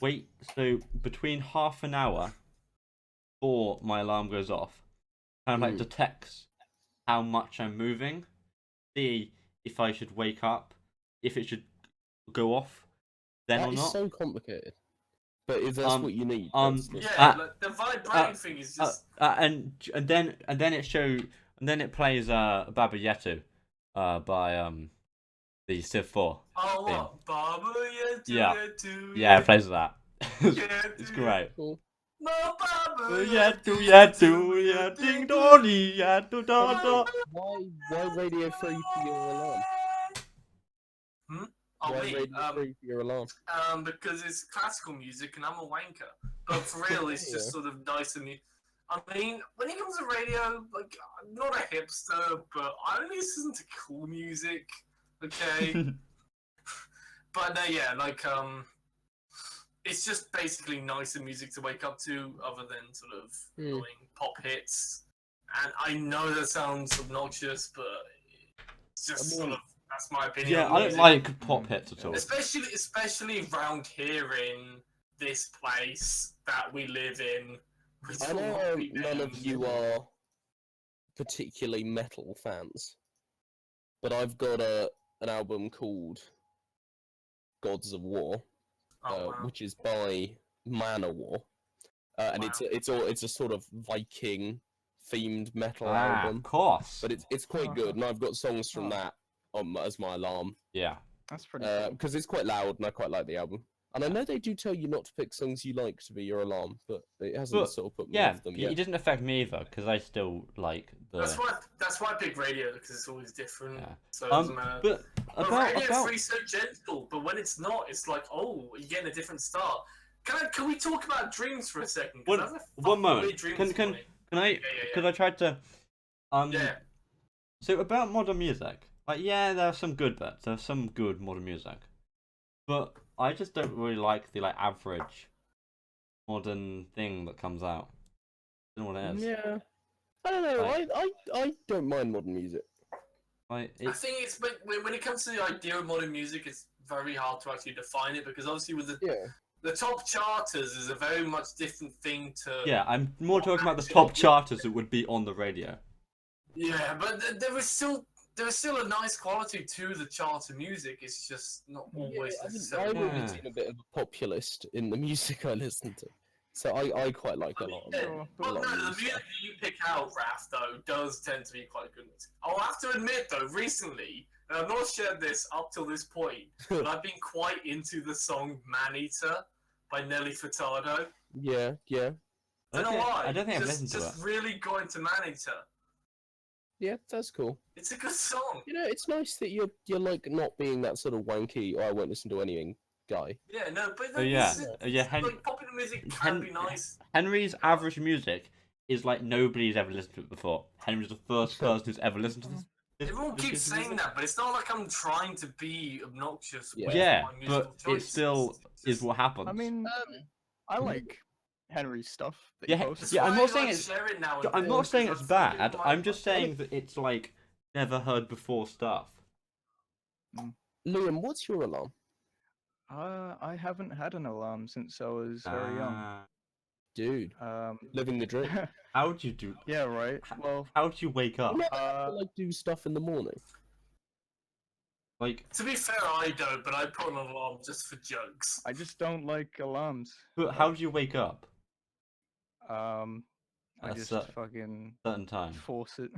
wait, so between half an hour before my alarm goes off, kind of like detects how much I'm moving, see if I should wake up, if it should go off then That or is not. so complicated. But if that's what you need, that's the- Yeah, like, the vibrating thing is just. And then it plays Baba Yetu by the Civ 4. Oh, thing. what? Baba Yetu, Yeah. Yetu, Yeah, it plays that. Yetu, It's great. Cool. No, Baba Yetu Yetu ya ding dong yetu da da. Why Radio 3 for your alarm? Oh, Why me? Radio 3 for your alarm? Because it's classical music and I'm a wanker. But for real, it's just Yeah. sort of nice and me. I mean, when it comes to radio, like, I'm not a hipster, but I only listen to cool music, okay? But no, yeah, like, it's just basically nicer music to wake up to, other than sort of annoying pop hits. And I know that sounds obnoxious, but it's just I sort mean, of That's my opinion. Yeah, on I don't music. like pop hits at all. Especially around here in this place that we live in. Which I will know not be none of named. you are particularly metal fans, but I've got an album called Gods of War, Oh, wow. which is by Manowar, and Wow. it's a sort of Viking themed metal Of album, course. but it's quite good, and I've got songs from that as my alarm. Yeah. That's pretty cool. Because it's quite loud, and I quite like the album. And I know they do tell you not to pick songs you like to be your alarm, but it hasn't But, sort of put me yeah, off them it yet. doesn't affect me either, because I still like the... That's why I pick radio, because it's always different. Yeah. So it doesn't matter. But But about... Radio 3's so gentle, but when it's not, it's like, oh, you're getting a different start. Can we talk about dreams for a second? 'Cause that's a One fucking moment. weird dream Can this morning. I... Yeah. Because I tried to... Yeah. So about modern music, like, yeah, there are some good bits. There's some good modern music, but I just don't really like the average modern thing that comes out. I don't know what it is. Yeah, I don't know. Like- I don't mind modern music. Like, I think it's but when it comes to the idea of modern music, it's very hard to actually define it because obviously with the top charters is a very much different thing to yeah, I'm more talking about the top charters that would be on the radio. Yeah, but there is still a nice quality to the charter music. It's just not always I necessarily. would Yeah. seem a bit of a populist in the music I listen to, so I quite like a lot of it. Sure. But a lot no, of the new music stuff. that you pick out, Raph, though, does tend to be quite good. I'll have to admit, though, recently, and I've not shared this up till this point, but I've been quite into the song "Man-Eater" by Nelly Furtado. Yeah. I don't know why. I don't think I've just, listened to just it. really got into "Man-Eater." Yeah, that's cool. It's a good song. You know, it's nice that you're like not being that sort of wanky. Oh, I won't listen to anything guy. Yeah, no, but Oh, yeah. it's Hen- like popular music can Hen- be nice. Henry's average music is like nobody's ever listened to it before. Henry's the first person who's ever listened to this. Everyone keeps saying that, but it's not like I'm trying to be obnoxious. with Yeah, my musical but it choices. still It's is just- what happens. I mean, I like Henry's stuff that Yeah, he posts. yeah, I'm why not I saying like it's- share it now and I'm then, not saying because it's that's fucking bad. my- I'm just saying that it's like never heard before stuff. Liam, what's your alarm? I haven't had an alarm since I was very young. Ah. Dude, living the dream. How do you do? yeah, right. Well, How do you wake up? You never have to, like do stuff in the morning. Like, To be fair, I don't, but I put an alarm just for jokes. I just don't like alarms. but how do you wake up? I At a just cer- fucking certain time. force it.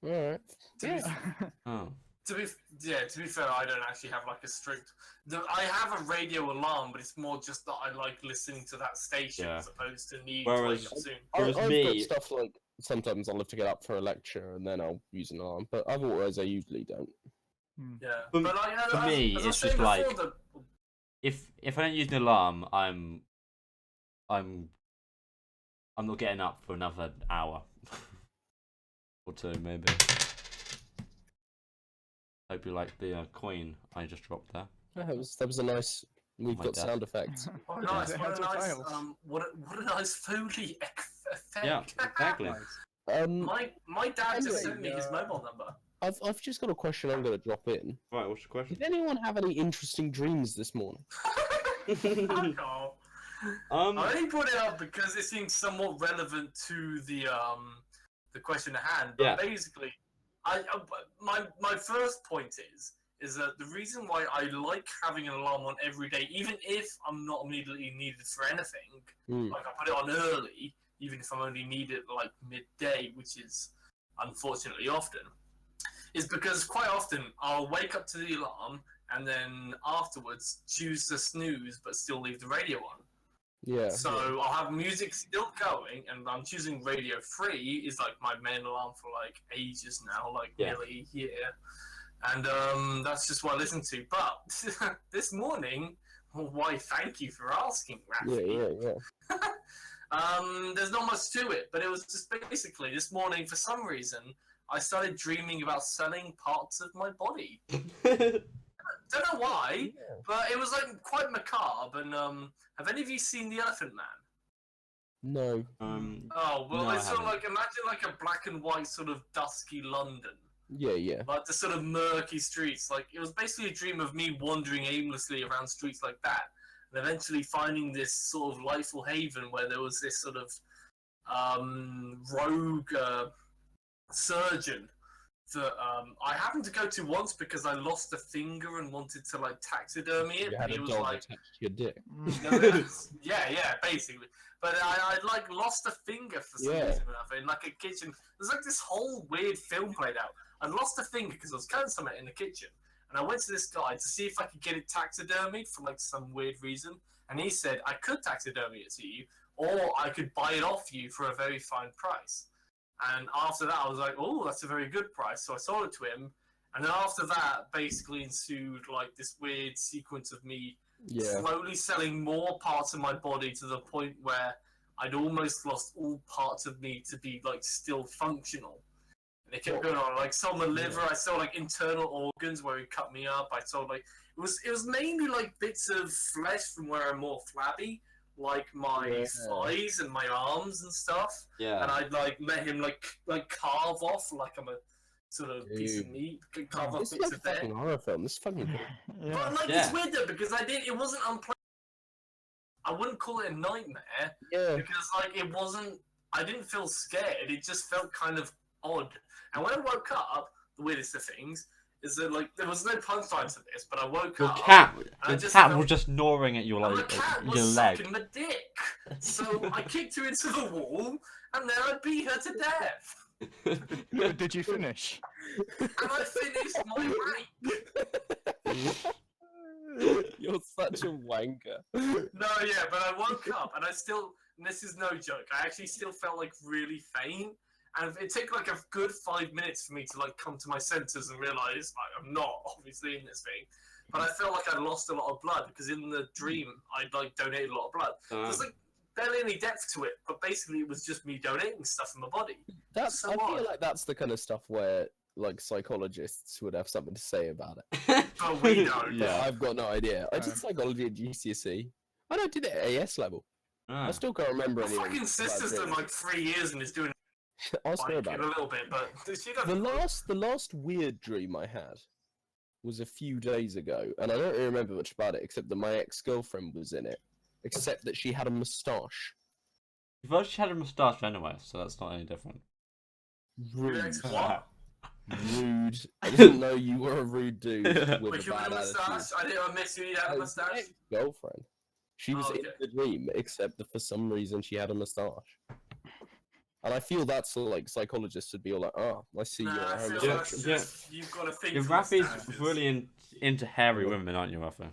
All right. To be Yeah. Oh. To be fair, I don't actually have like a strict. I have a radio alarm, but it's more just that I like listening to that station Yeah. as opposed to need Whereas- to wake up soon. Whereas I've me- got stuff like sometimes I'll have to get up for a lecture and then I'll use an alarm, but otherwise I usually don't. Yeah, For- but like, for me, as I was it's saying just like- before, If I don't use an alarm, I'm not getting up for another hour or two, maybe. Hope you like the coin I just dropped there. That was a nice. We've my got dad. sound effects. Oh, nice! It What has a all nice, tiles. what a nice Foley effect. Yeah, exactly. My dad just sent me his Anyway, mobile number. I've just got a question I'm going to drop in. Right, what's the question? Did anyone have any interesting dreams this morning? Fuck off. I Um, only brought it up because it seems somewhat relevant to the question at hand. But Yeah. basically, my first point is that the reason why I like having an alarm on every day, even if I'm not immediately needed for anything, Hmm. like I put it on early, even if I'm only needed like midday, which is unfortunately often, is because quite often I'll wake up to the alarm and then afterwards choose to snooze but still leave the radio on. Yeah. So I'll have music still going, and I'm choosing Radio Free is like my main alarm for like ages now, like Yeah. nearly a year, and that's just what I listen to. But this morning, why? Thank you for asking, Rafi. Yeah. There's not much to it, but it was just basically this morning for some reason I started dreaming about selling parts of my body. Don't know why, but it was like quite macabre. And have any of you seen The Elephant Man? No. Oh well, No, I it's sort of haven't. like imagine like a black and white sort of dusky London, Yeah. Like the sort of murky streets. Like it was basically a dream of me wandering aimlessly around streets like that, and eventually finding this sort of lightful haven where there was this sort of rogue surgeon that I happened to go to once because I lost a finger and wanted to like taxidermy it. You But had he a was dog like, attached to your dick. yeah, basically. But I like lost a finger for some Yeah. reason or another in like a kitchen. There's like this whole weird film played out. I lost a finger because I was cutting something in the kitchen, and I went to this guy to see if I could get it taxidermied for like some weird reason. And he said I could taxidermy it to you, or I could buy it off you for a very fine price. And after that, I was like, oh, that's a very good price. So I sold it to him. And then after that, basically ensued like this weird sequence of me Yeah. slowly selling more parts of my body to the point where I'd almost lost all parts of me to be like still functional. And it kept going on. Like sold my liver, I sold like internal organs where he cut me up. I sold like it was mainly like bits of flesh from where I'm more flabby, like my thighs and my arms and stuff. Yeah. And I'd like let him like carve off like I'm a sort of piece of meat, carve off This is bits like a of there. fucking horror film. This is fucking cool. Yeah. But like Yeah. it's weird though because it wasn't unpleasant. I wouldn't call it a nightmare Yeah. because like it wasn't. I didn't feel scared. It just felt kind of odd. And when I woke up, the weirdest of things is that like there was no punchline to this, but I woke Your up. cat, I your just cat felt- was just gnawing at your and the like cat your was leg. sucking my dick. So I kicked her into the wall, and then I beat her to death. Did you finish? And I finished my rank. You're such a wanker. No, yeah, but I woke up and I still, and this is no joke, I actually still felt like really faint. And it took like a good 5 minutes for me to like come to my senses and realize like I'm not obviously in this thing. But I felt like I'd lost a lot of blood because in the dream I'd like donated a lot of blood. There's like barely any depth to it, but basically it was just me donating stuff in my body. That's. So I feel odd. like that's the kind of stuff where like psychologists would have something to say about it. But we don't. But Yeah. I've got no idea. I did psychology at GCSE. I don't did it at AS level. I Ah. still can't remember My anything. fucking about sister's done dreams. like 3 years and is doing Ask her like about in it. a little bit, but she The doesn't. last weird dream I had was a few days ago, and I don't really remember much about it except that my ex-girlfriend was in it, except that she had a moustache. You've actually had a moustache anyway, so that's not any different. Your Rude. ex what? Rude. I didn't know you were a rude dude with Wait, a you had bad a moustache? attitude. I didn't miss you. You had a Oh, moustache? my ex-girlfriend. She was Oh, in okay. the dream, except that for some reason she had a moustache. And I feel that's like psychologists would be all like, "Oh, I see you're Nah, I a feel Yeah, that's homosexual." just you've got to think. Your for Rafi's moustaches. really into hairy women, aren't you, Rafi?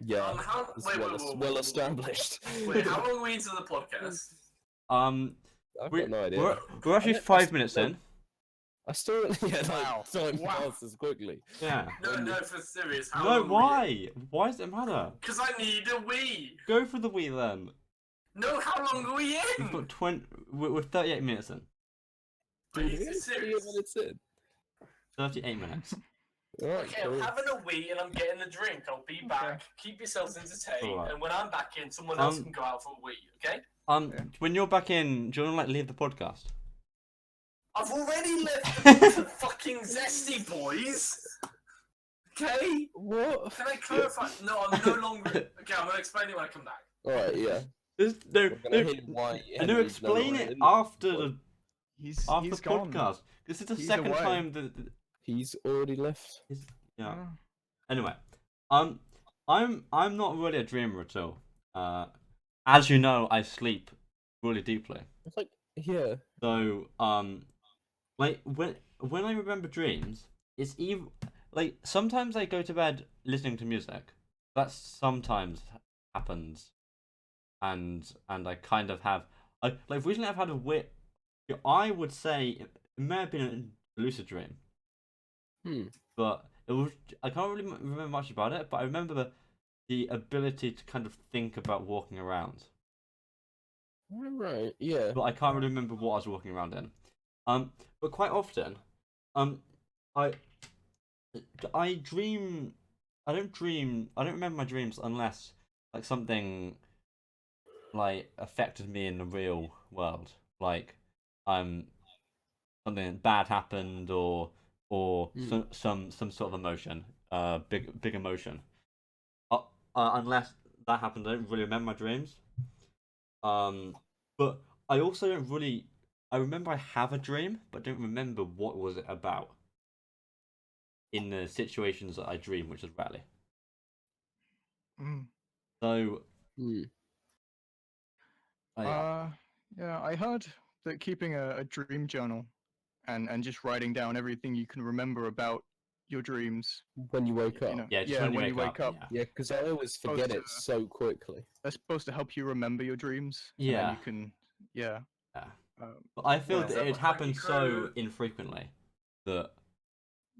Yeah, How, it's wait, well, wait, wait, well wait, established. wait, how long are we into the podcast? I've got no idea. We're actually I 5 minutes in. I still, yeah, Wow. time Wow. passes quickly. Yeah. No, for serious. How No, long? why? Why does it matter? Because I need a wee. Go for the wee then. No, how long are we We've in? got 20. We're 38 minutes in. Are you 38 serious? minutes in. 38 minutes. Alright, Okay, I'm cool. having a wee and I'm getting a drink. I'll be back. Keep yourselves entertained, Alright. and when I'm back in, someone else Um, can go out for a wee. Okay? When you're back in, do you want to like leave the podcast? I've already left the fucking zesty boys. Okay? What? Can I clarify? No, I'm no longer. Okay, I'm gonna explain it when I come back. Alright, yeah. No, We're gonna hear why. no, Henry's no explain longer it in the after pod. the He's gone. podcast. This is the He's second away. time that. He's already left. Yeah. Oh. Anyway, I'm not really a dreamer at all. As you know, I sleep really deeply. It's like, yeah. So like when I remember dreams, it's even like sometimes I go to bed listening to music. That sometimes happens, and I kind of have like recently I've had a weird. I would say it may have been a lucid dream, but it was I can't really remember much about it. But I remember the ability to kind of think about walking around. Right, yeah. But I can't really remember what I was walking around in. But quite often, I dream. I don't dream. I don't remember my dreams unless like something like affected me in the real world. Like something bad happened, or or some sort of emotion, big emotion. Unless that happens, I don't really remember my dreams. But I also don't really. I remember I have a dream, but don't remember what was it about. In the situations that I dream, which is rarely. Mm. So, Hmm. yeah. Yeah, I heard that keeping a dream journal and just writing down everything you can remember about your dreams, When you wake you up. know, Yeah, just when you wake up. Yeah, because I always forget it so quickly. they're supposed to help you remember your dreams, and then Yeah. you can, yeah. Yeah. Um, But I feel well, that that it what happens Frankie so Crew- infrequently that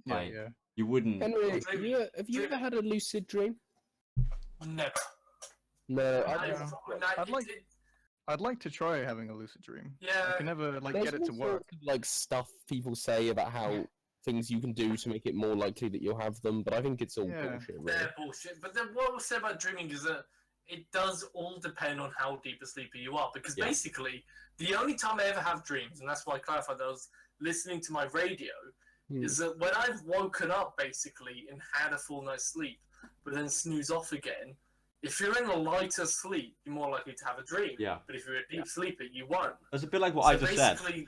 yeah, like yeah. you wouldn't. Henry, Dream- have you ever had a lucid dream? Never. No, Yeah. I'd like to try having a lucid dream. I Yeah. can never like there's get it all to work. sorts of, like stuff people say about how things you can do to make it more likely that you'll have them, but I think it's all Yeah. bullshit, really. They're bullshit. But then what we'll say about dreaming is that it does all depend on how deep a sleeper you are. Because Yeah. basically, the only time I ever have dreams, and that's why I clarified that I was listening to my radio, is that when I've woken up basically and had a full night's sleep, but then snooze off again, if you're in a lighter sleep, you're more likely to have a dream. Yeah. But if you're a deep sleeper, you won't. It's a bit like what So I just said. basically,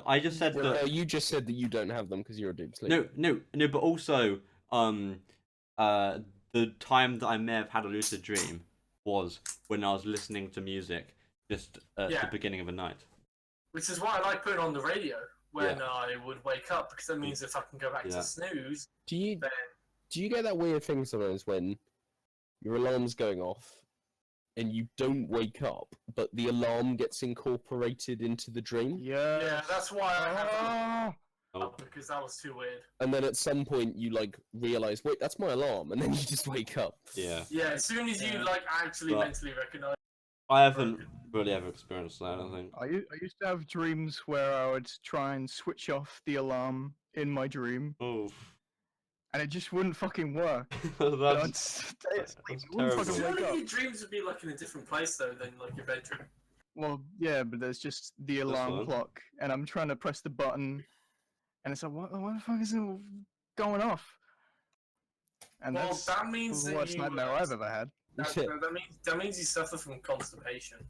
I just said Well, that. you just said that you don't have them because you're a deep sleeper. No. But also, the time that I may have had a lucid dream was when I was listening to music just at the Yeah. beginning of the night. which is why I like putting on the radio when Yeah. I would wake up, because that means if I can go back Yeah. to snooze, Do you then get that weird thing sometimes when your alarm's going off and you don't wake up, but the alarm gets incorporated into the dream? yeah, that's why I have Oh. because that was too weird. And then at some point you like realize, wait, that's my alarm, and then you just wake up. Yeah. Yeah, as soon as you Yeah. like actually But- mentally recognize. I haven't really ever experienced that. I don't think. I used to have dreams where I would try and switch off the alarm in my dream, Oh. and it just wouldn't fucking work. And I'd That's stay that's asleep. It wouldn't terrible. fucking wake Surely up. your dreams would be like in a different place though than like your bedroom. Well, yeah, but there's just the alarm fine. clock, and I'm trying to press the button, and it's like, what the fuck is it going off? And Well, that's that means the that worst you. nightmare I've ever had. That means you suffer from constipation.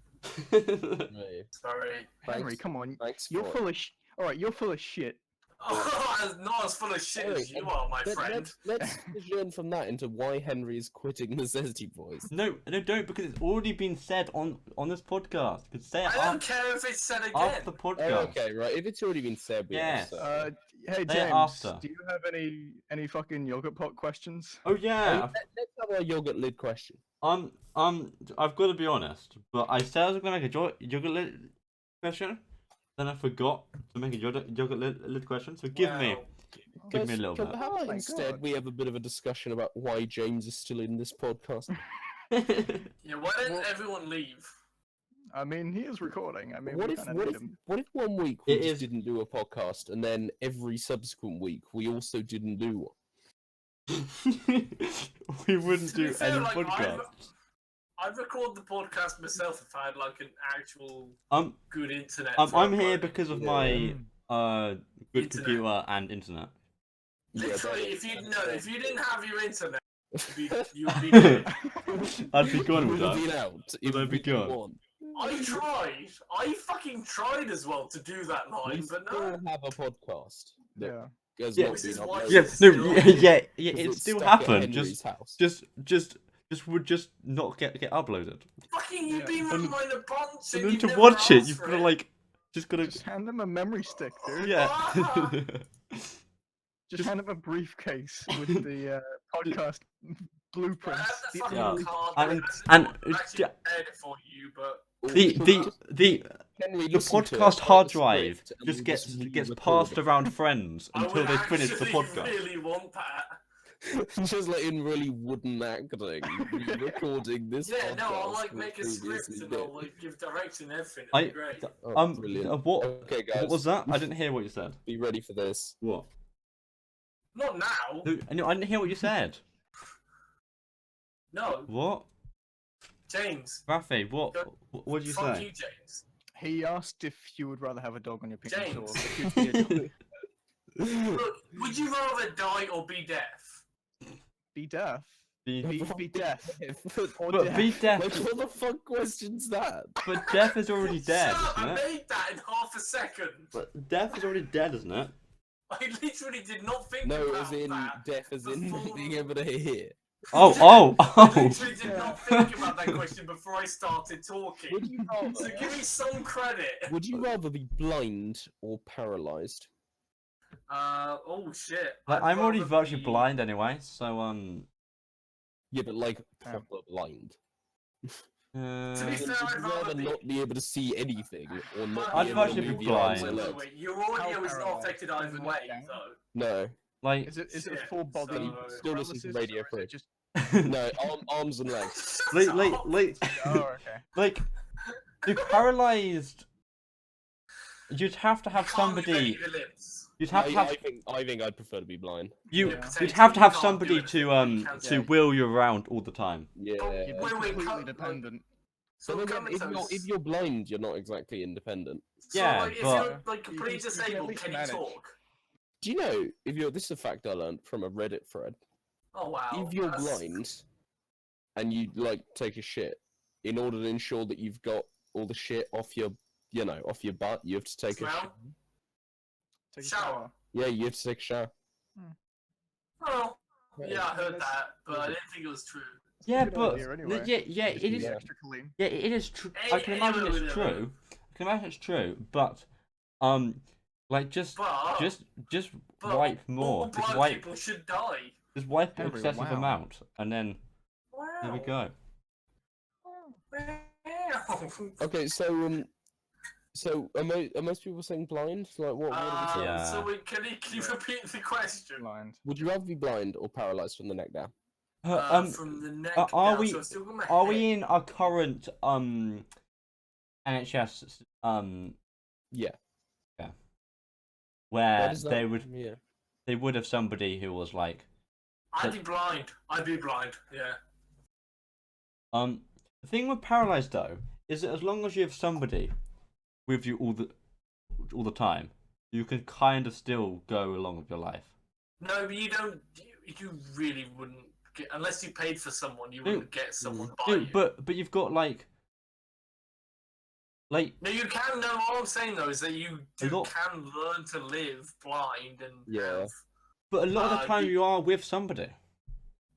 Right. Sorry. Henry, Thanks. come on, Thanks you're for full of all right, you're full of shit. Oh, I'm not as full of shit as Hey, you are, my friend. Let's learn from that into why Henry is quitting the Zesty Boys. No, don't because it's already been said on this podcast. You could say it I don't care if it's said after again. the Oh, podcast. okay, right. If it's already been said, we Yes. have Hey Say it James, after. do you have any fucking yogurt pot questions? Oh yeah. Let's have a yogurt lid question. I've got to be honest, but I said I was gonna make a yogurt lid question, then I forgot to make a yogurt lid question. So give me a little bit. How Oh about my instead God. we have a bit of a discussion about why James is still in this podcast? Yeah, why didn't everyone leave? I mean, he is recording. I mean, what we if kinda need him. 1 week we It just is- didn't do a podcast, and then every subsequent week we also didn't do one? We wouldn't To be do fair, any like, podcasts. I'd record the podcast myself if I had like an actual I'm good internet. I'm for here uploading. because of Yeah. my good Internet. computer and internet. Literally, if you didn't have your internet, you'd be I'd be gone You with would have that. been out if Would I be we didn't gone? want. I tried. I fucking tried as well to do that We line, but still no. have a podcast. Yeah. Has Yeah. not Which been is why uploaded. Yeah, it's no, still- yeah, Because it it's still stuck at happened. Henry's house. Just would just not get uploaded. Fucking, you've Yeah. been And- mine a bunch, And and then you've to never watch it, asked you've for got to it. like, just gotta, Just hand him a memory stick, dude. yeah. Just hand him a briefcase with the podcast blueprints. That's the The fucking only- card. And- I and- actually prepared it for you, but the Henry, the listen to it, podcast write hard the drive script, and just we'll gets re-record passed it. around friends I until would they finish the actually podcast. really want that. Just like in really wooden acting, recording this. Yeah, no, I'll podcast like we make a script previously and I'll did. like give direction and everything. I It'd be great. Oh, brilliant. what Okay, guys, what was that? I didn't hear what you said. be ready for this. What? Not now. No, I didn't hear what you said. No, What? James. Rafi, what did you Fuck say? you, James. He asked if you would rather have a dog on your penis or James. if you'd be a dog. Look, would you rather die or be deaf? Be deaf. Be, Be deaf. Or but deaf. be deaf. Like, what the fuck question's that? But deaf is already dead, Shut up, isn't I it? made that in half a second. But deaf is already dead, isn't it? I literally did not think No, about as in that. deaf, as in before- being able to hear. Oh. I literally did not think about that question before I started talking. Would you So rather? give me some credit. Would you rather be blind or paralyzed? Oh shit. Like, I'd I'm already rather virtually be- blind anyway, so Yeah, but like Yeah. proper blind. To be Uh, fair, Would I'd you rather rather be. not be able to see anything or not I'd be able to virtually move be your arms blind. or legs? Wait. Your audio is not paralyzed? affected From either the way, neck down? though. no, like Is it a Shit, full body? so- Still listen to paralysis, Radio or is Free. it just? No, arms and legs. Shut up. Oh, okay. like the paralyzed. You'd have to have You can't move any somebody. of your lips. You'd have to have I think I'd prefer to be blind. you. Yeah. You'd have to have You can't do somebody anything, to but you can to say- wheel you around all the time. Yeah. You'd be Wait, completely can't- dependent. So But then comatose. if you're blind, you're not exactly independent. Yeah, so, like, if but- you're like completely You can at disabled, least can you manage. talk? Do you know if you're? This is a fact I learned from a Reddit thread. Oh wow. If you're that's- blind and you like take a shit, in order to ensure that you've got all the shit off your, off your butt, you have to take a Smell? shower. Take a Shower. Yeah, you have to take a shower. Oh, yeah, I heard That's- that, but I didn't think it was true. Yeah, good but idea anyway. yeah, Just it be is. Yeah. extra clean. Yeah, it is true. I can imagine Anyway, it's true. I can imagine it's true, but like just But but wipe more. all Just blind wipe. people should die. Just wipe an Everyone, excessive wow. amount, and then Wow. there we go. Wow. Okay, so are most people saying blind? Like what? Are we saying? Yeah. So can you repeat the question? Blind. Would you rather be blind or paralyzed from the neck down? From the neck are down, we- so it's still got my Are head. we in our current NHS Yeah. where does that- Yeah. they would have somebody who was like I'd be blind. I'd be blind. Yeah. the thing with paralyzed though is that as long as you have somebody with you all the time, you can kind of still go along with your life. No, but you don't. You really wouldn't get unless you paid for someone. You No. wouldn't get someone by Dude, you. but you've got like No, you can. No, all I'm saying though is that you A lot- can learn to live blind and Yeah. have. but a lot of the time you- you are with somebody.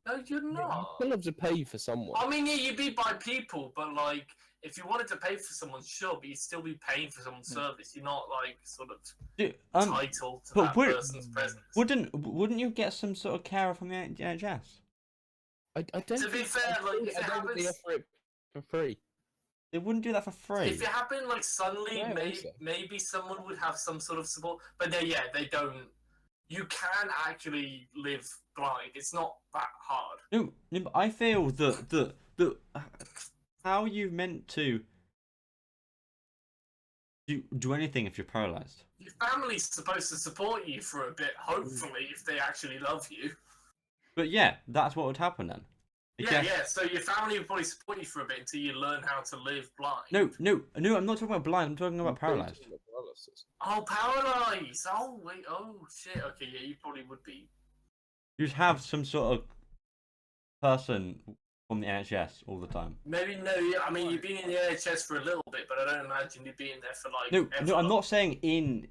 No, you're You not. still have to pay for someone. I mean, yeah, you'd be by people, but like, if you wanted to pay for someone, sure, but you'd still be paying for someone's service. You're not like sort of Dude, entitled to but that would- person's presence. wouldn't you get some sort of carer from the NHS? I don't. To be think- fair, I like, don't- if I it don't think they happens- offer it for free. They wouldn't do that for free. If it happened like suddenly, Yeah, I think so. maybe someone would have some sort of support. But no, yeah, they don't. You can actually live blind. It's not that hard. No, but I feel that how you meant to do anything if you're paralyzed. Your family's supposed to support you for a bit, hopefully, if they actually love you. But yeah, that's what would happen then. I Yeah, guess- yeah. So your family will probably support you for a bit until you learn how to live blind. No, I'm not talking about blind. I'm talking about paralyzed. Paralysis. Oh, paralyzed. Oh wait. Oh shit. Okay, yeah, you probably would be. You'd have some sort of person from the NHS all the time. Maybe no. Yeah, I mean, you've been in the NHS for a little bit, but I don't imagine you being there for like. No, ever. I'm not saying in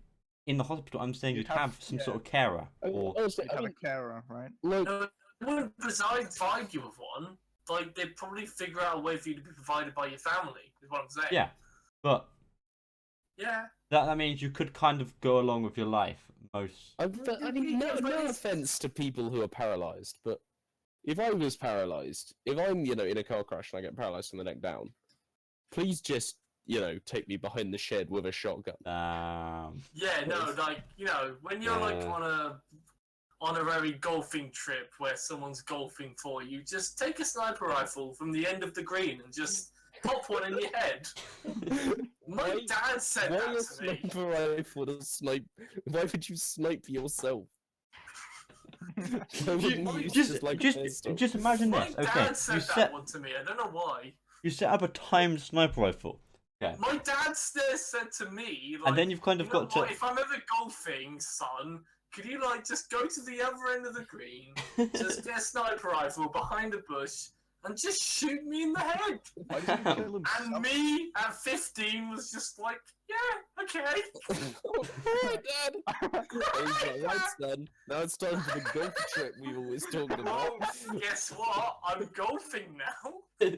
the hospital. I'm saying You'd you'd have have- some yeah. sort of carer or Honestly, You'd I have a mean, carer, right? like, No, they wouldn't provide you with one. Like they'd probably figure out a way for you to be provided by your family. Is what I'm saying. yeah, but Yeah. that means you could kind of go along with your life most. I mean, no offense to people who are paralyzed, but if I was paralyzed, if I'm, in a car crash and I get paralyzed from the neck down, please just, take me behind the shed with a shotgun. Yeah. No. Like when you're like Yeah. on a very golfing trip where someone's golfing for you, just take a sniper rifle from the end of the green and just pop one in your head. My Why- dad said Why a that to me. sniper rifle to snipe? Why would you snipe yourself? Why wouldn't you Just like a pistol? just imagine My this. dad Okay, said you that set one to me. I don't know why. you set up a timed sniper rifle. My dad said to me, like, And then you've kind of "You know got to- what, if I'm ever golfing, son, could you like just go to the other end of the green, just get a sniper rifle behind a bush, and just shoot me in the head? Why did you kill him? And me at 15 was just like, yeah, okay. Oh, Dad! He's like, right, son. Now it's time for the golf trip we always talked about. Oh, guess what? I'm golfing now.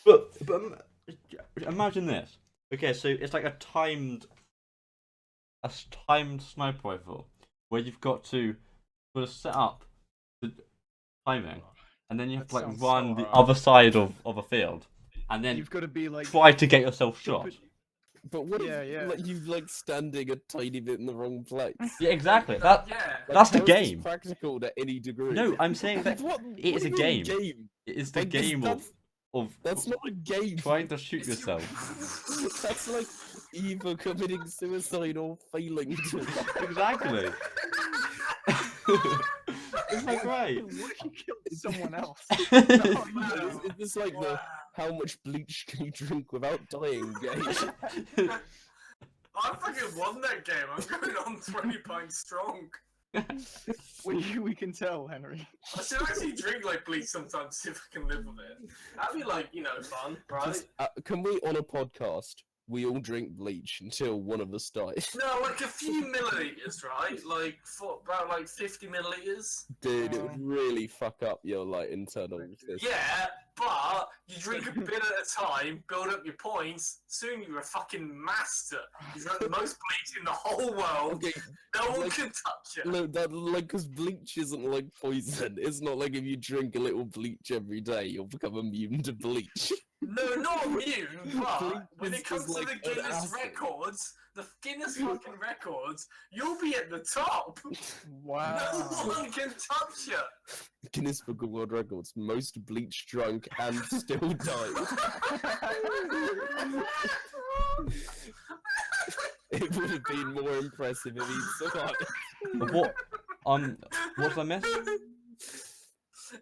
But imagine this. Okay, so it's like a timed sniper rifle where you've got to sort of set up the timing, and then you have to That like sounds so run the hard. other side of a field, and then You've got to be like. try to get yourself you've got shot. to- But what Yeah, if yeah. like you like standing a tiny bit in the wrong place? Yeah, exactly. That Yeah. Like, That's the how is this game. practical to any degree. no, I'm saying that What? it What is do a you mean game. It is the Like, game of That's not a game. trying to shoot If you- yourself. That's like either committing suicide or failing to. Exactly. It's like right. What if you killed someone else? Wow. Is this like the Wow. how much bleach can you drink without dying game? I fucking won that game. I'm going on 20 pints strong. we can tell, Henry. I should actually drink like bleach sometimes, see if I can live with it. That'd be like, fun, right? Just, can we on a podcast? We all drink bleach until one of us dies. No, like a few milliliters, right? Like for about like 50 milliliters. Dude, it would really fuck up your like internal system. Yeah, but you drink a bit at a time, build up your points. Soon you're a fucking master. You've got the most bleach in the whole world. Okay, No one like- can touch you. look, that like because bleach isn't like poison. It's not like if you drink a little bleach every day, you'll become immune to bleach. No, not immune, but when Bleach it comes is to like the an Guinness acid. records, the Guinness fucking records, you'll be at the top. Wow. No one can touch you. Guinness Book of World Records, most bleach drunk and still died. It would have been more impressive if he'd survived. What? What's I miss?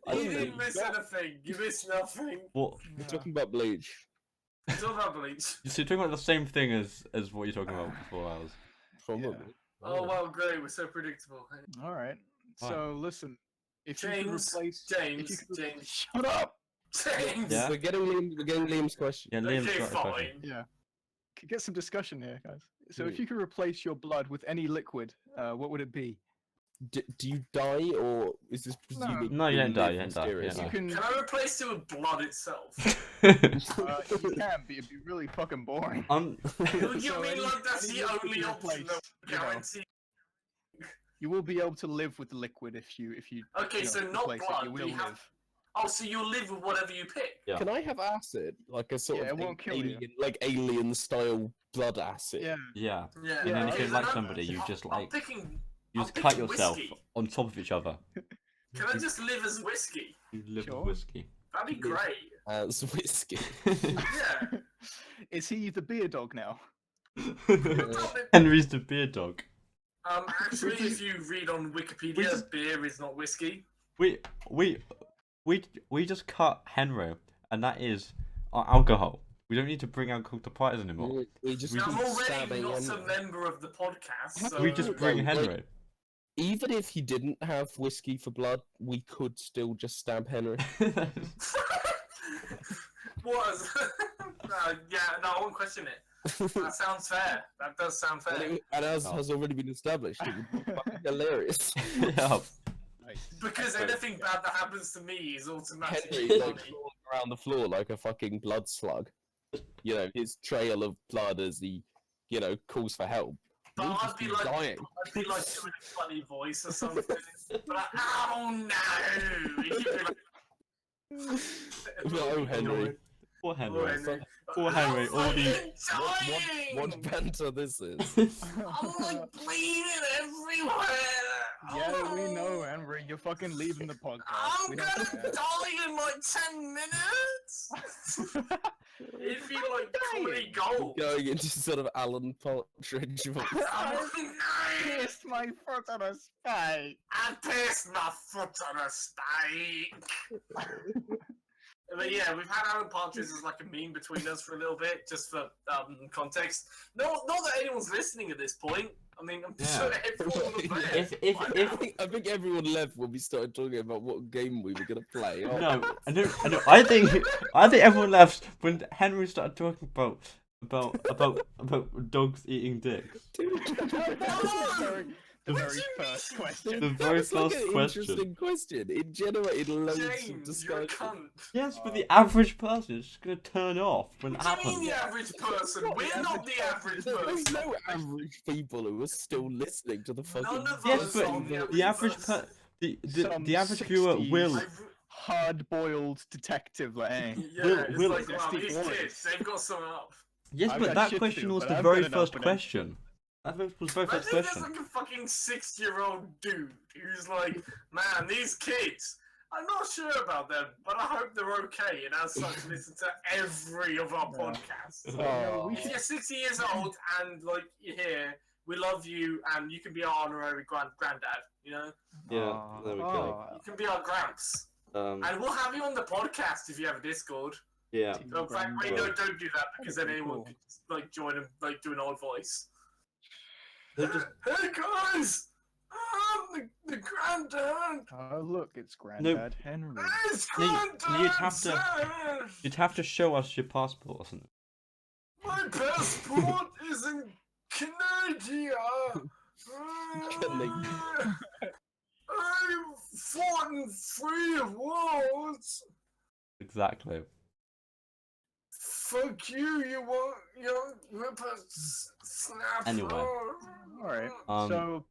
I You don't didn't know. miss anything. You missed nothing. What? We're talking about bleach. It's all about bleach. So you're talking about the same thing as what you're talking about before hours. Probably. Oh wow, great. We're so predictable. All right. Fine. So listen, if you could James, replace if you James, could- James. Shut up. James. Yeah? We're getting Liam's question. Yeah, Liam's Okay, got a question. fine. Yeah. Could get some discussion here, guys. So Hmm. if you could replace your blood with any liquid, what would it be? Do you die or is this presuming? No, you don't die, you live don't die, yeah, mysteriously? You can. Can I replace it with blood itself? You can, but it'd be really fucking boring. You So mean any- like that's any the liquid only you option replace, that you know. guarantee? You will be able to live with the liquid if you Okay, you know, so not replace blood. it. You but will you have... live. Oh, so you'll live with whatever you pick. Yeah. Can I have acid, like a sort Yeah, of it won't kill you. alien, like alien style blood acid? Yeah. Yeah. Yeah. And then if okay, you like I'm- somebody, you just I'm like picking. you I'm just cut picking yourself whiskey. on top of each other. Can I just live as whiskey? You live Sure. with whiskey. That'd be great. As whiskey. Yeah. Is he the beer dog now? Henry's the beer dog. Actually, if you read on Wikipedia, just- beer is not whiskey. We just cut Henry, and that is our alcohol. We don't need to bring alcohol to parties anymore. We just We I'm just already stabbing not him. a member of the podcast, How so... We just bring Like- Henry. Even if he didn't have whiskey for blood, we could still just stab Henry. Was yeah, no, I won't question it. That sounds fair. That does sound And, fair. and as Oh. has already been established, it would be fucking hilarious. Yeah. Nice. Because anything bad that happens to me is automatically Henry like funny. crawling around the floor like a fucking blood slug. You know, his trail of blood as he, calls for help. But He'll I'd just be be like, dying. I'd be like doing a funny voice or something. Like, oh no! He'd be like, Oh, Henry. Poor Henry. Oh, Henry. Poor Henry, I'm all the- fucking What dying! banter this is. I'm like bleeding everywhere! Yeah, we know, Henry. You're fucking leaving the podcast. I'm We gonna don't care. die in like 10 minutes! It'd be like comedy gold. Going into sort of Alan Partridge voice. Oh no! Kissed my foot on a spike. I pissed my foot on a steak! But yeah, we've had Alan Partridge as like a meme between us for a little bit, just for context. Not that anyone's listening at this point. I mean, I'm Yeah. sure everyone will play If it. if Why if not? I think everyone left when we started talking about what game we were gonna play. Oh, no, I know. I think everyone left when Henry started talking about dogs eating dicks. The What very do you first mean? question. The that very was like first an question. interesting question. It generated loads of James, you're a discussion. cunt. Yes, but the average person is just gonna turn off when it What do you mean happens. the average person? not the We're not average the average There's person. no average people who are still listening to the fucking. None of Yes, us but are the the average average person. the average viewer 60s will hard-boiled detective, like, eh? Yeah, it's will- like, wow, Steve these Wallace. kids, they've got something up. Yes, I've but got that shit to question do, was but the I've very got an first opening. question. That was the very first Imagine there's question. like a fucking 6-year-old dude who's like, man, these kids, I'm not sure about them, but I hope they're okay, and as such, listen to every of our Yeah. podcasts. Oh, If you're 60 years old and like you're here, we love you, and you can be our honorary granddad. You know, Yeah, there we go. you can be our gramps, and we'll have you on the podcast if you have a Discord. Yeah. Team Oh, Frank, wait, Granddad. no, don't do that because then That'd be anyone cool. could like join and like do an old voice. They're just Hey guys, I'm the granddad. Oh, look, it's Granddad Henry. It's No, granddad. you'd have to- Sam. you'd have to show us your passport or something. My passport is in Canada. I've fought in 3 wars. Exactly. Fuck you, you won't, snap. Anyway. Alright, so,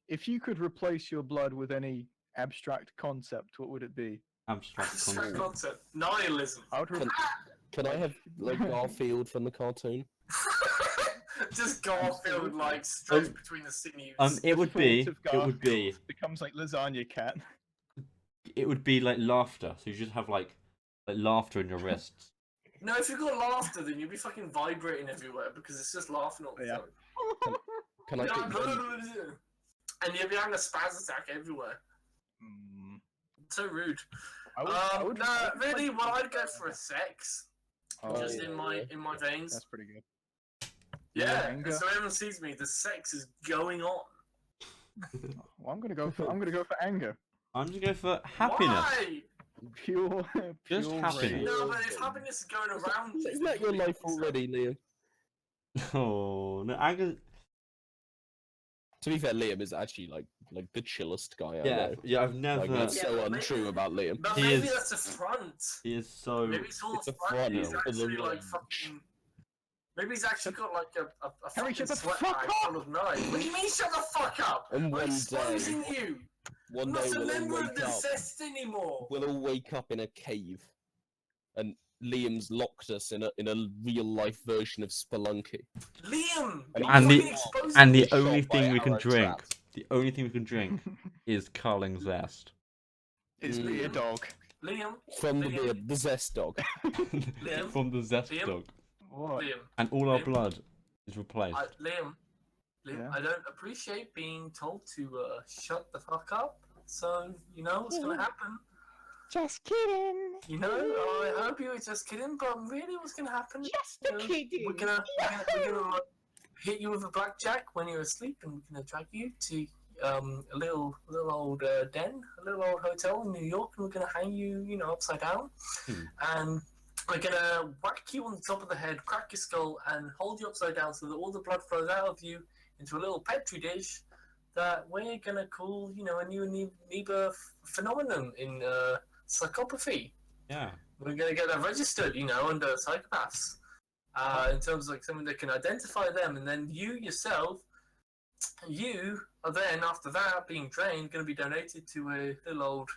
if you could replace your blood with any abstract concept, what would it be? Abstract Abstract concept. concept. Nihilism. I would re- Can I have like Garfield from the cartoon? Just Garfield like stretched between the sinews. It would be thought of becomes like lasagna cat. it would be like laughter. So you just have like laughter in your wrists. No, if you've got laughter, then you'll be fucking vibrating everywhere because it's just laughing all the Yeah. time. Can I Yeah, pick and you'll be having a spaz attack everywhere. Mm, So rude. I would No, really, well, I'd go for a sex, Oh, just yeah, in my veins. that's pretty good. Yeah, anger. and so everyone sees me. The sex is going on. Well, I'm gonna go for anger. I'm just going for happiness. Why? Pure, Just pure happiness. rage. No, but if happiness is going around, you, Isn't that your then you'll life be sad. already, Liam? Oh no, anger. To be fair, Liam is actually like the chillest guy I Yeah, know. yeah. I've never. Like, that's Yeah, so but untrue maybe- about Liam. But He maybe is- that's a front. He is so. Maybe it's all It's a front. front He's for the actually like rage. fucking. Maybe he's actually got like a Harry, fucking shut the sweat fuck bag up! full of knives. What do you mean, shut the fuck up? And I'm one exposing day, you. one I'm day not a we'll all member of wake the up. zest anymore. We'll all wake up in a cave, and Liam's locked us in a real life version of Spelunky. Liam, And you're And the- fucking exposing And me. the Shot only by thing we can arrow drink, traps. the only thing we can drink is Carling Zest. It's me, a dog. Liam, From the Liam. beard, the Zest dog. Liam, From the Zest Liam? dog. What? Liam, And all our Liam? blood is replaced. Liam, Yeah? I don't appreciate being told to shut the fuck up. So you know what's gonna happen. Just kidding. You know, I hope you were just kidding, but really, what's gonna happen? Just You know, We're gonna hit you with a blackjack when you're asleep, and we're gonna drag you to a little old den, a little old hotel in New York, and we're gonna hang you, upside down, and we're gonna whack you on the top of the head, crack your skull, and hold you upside down so that all the blood flows out of you into a little petri dish that we're gonna call, a new amoeba phenomenon in psychopathy. Yeah. We're gonna get that registered, under psychopaths. In terms of like something that can identify them, and then you yourself, you are then after that being drained, going to be donated to a little old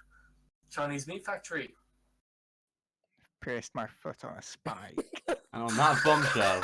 Chinese meat factory. Pierced my foot on a spike. And on that bombshell.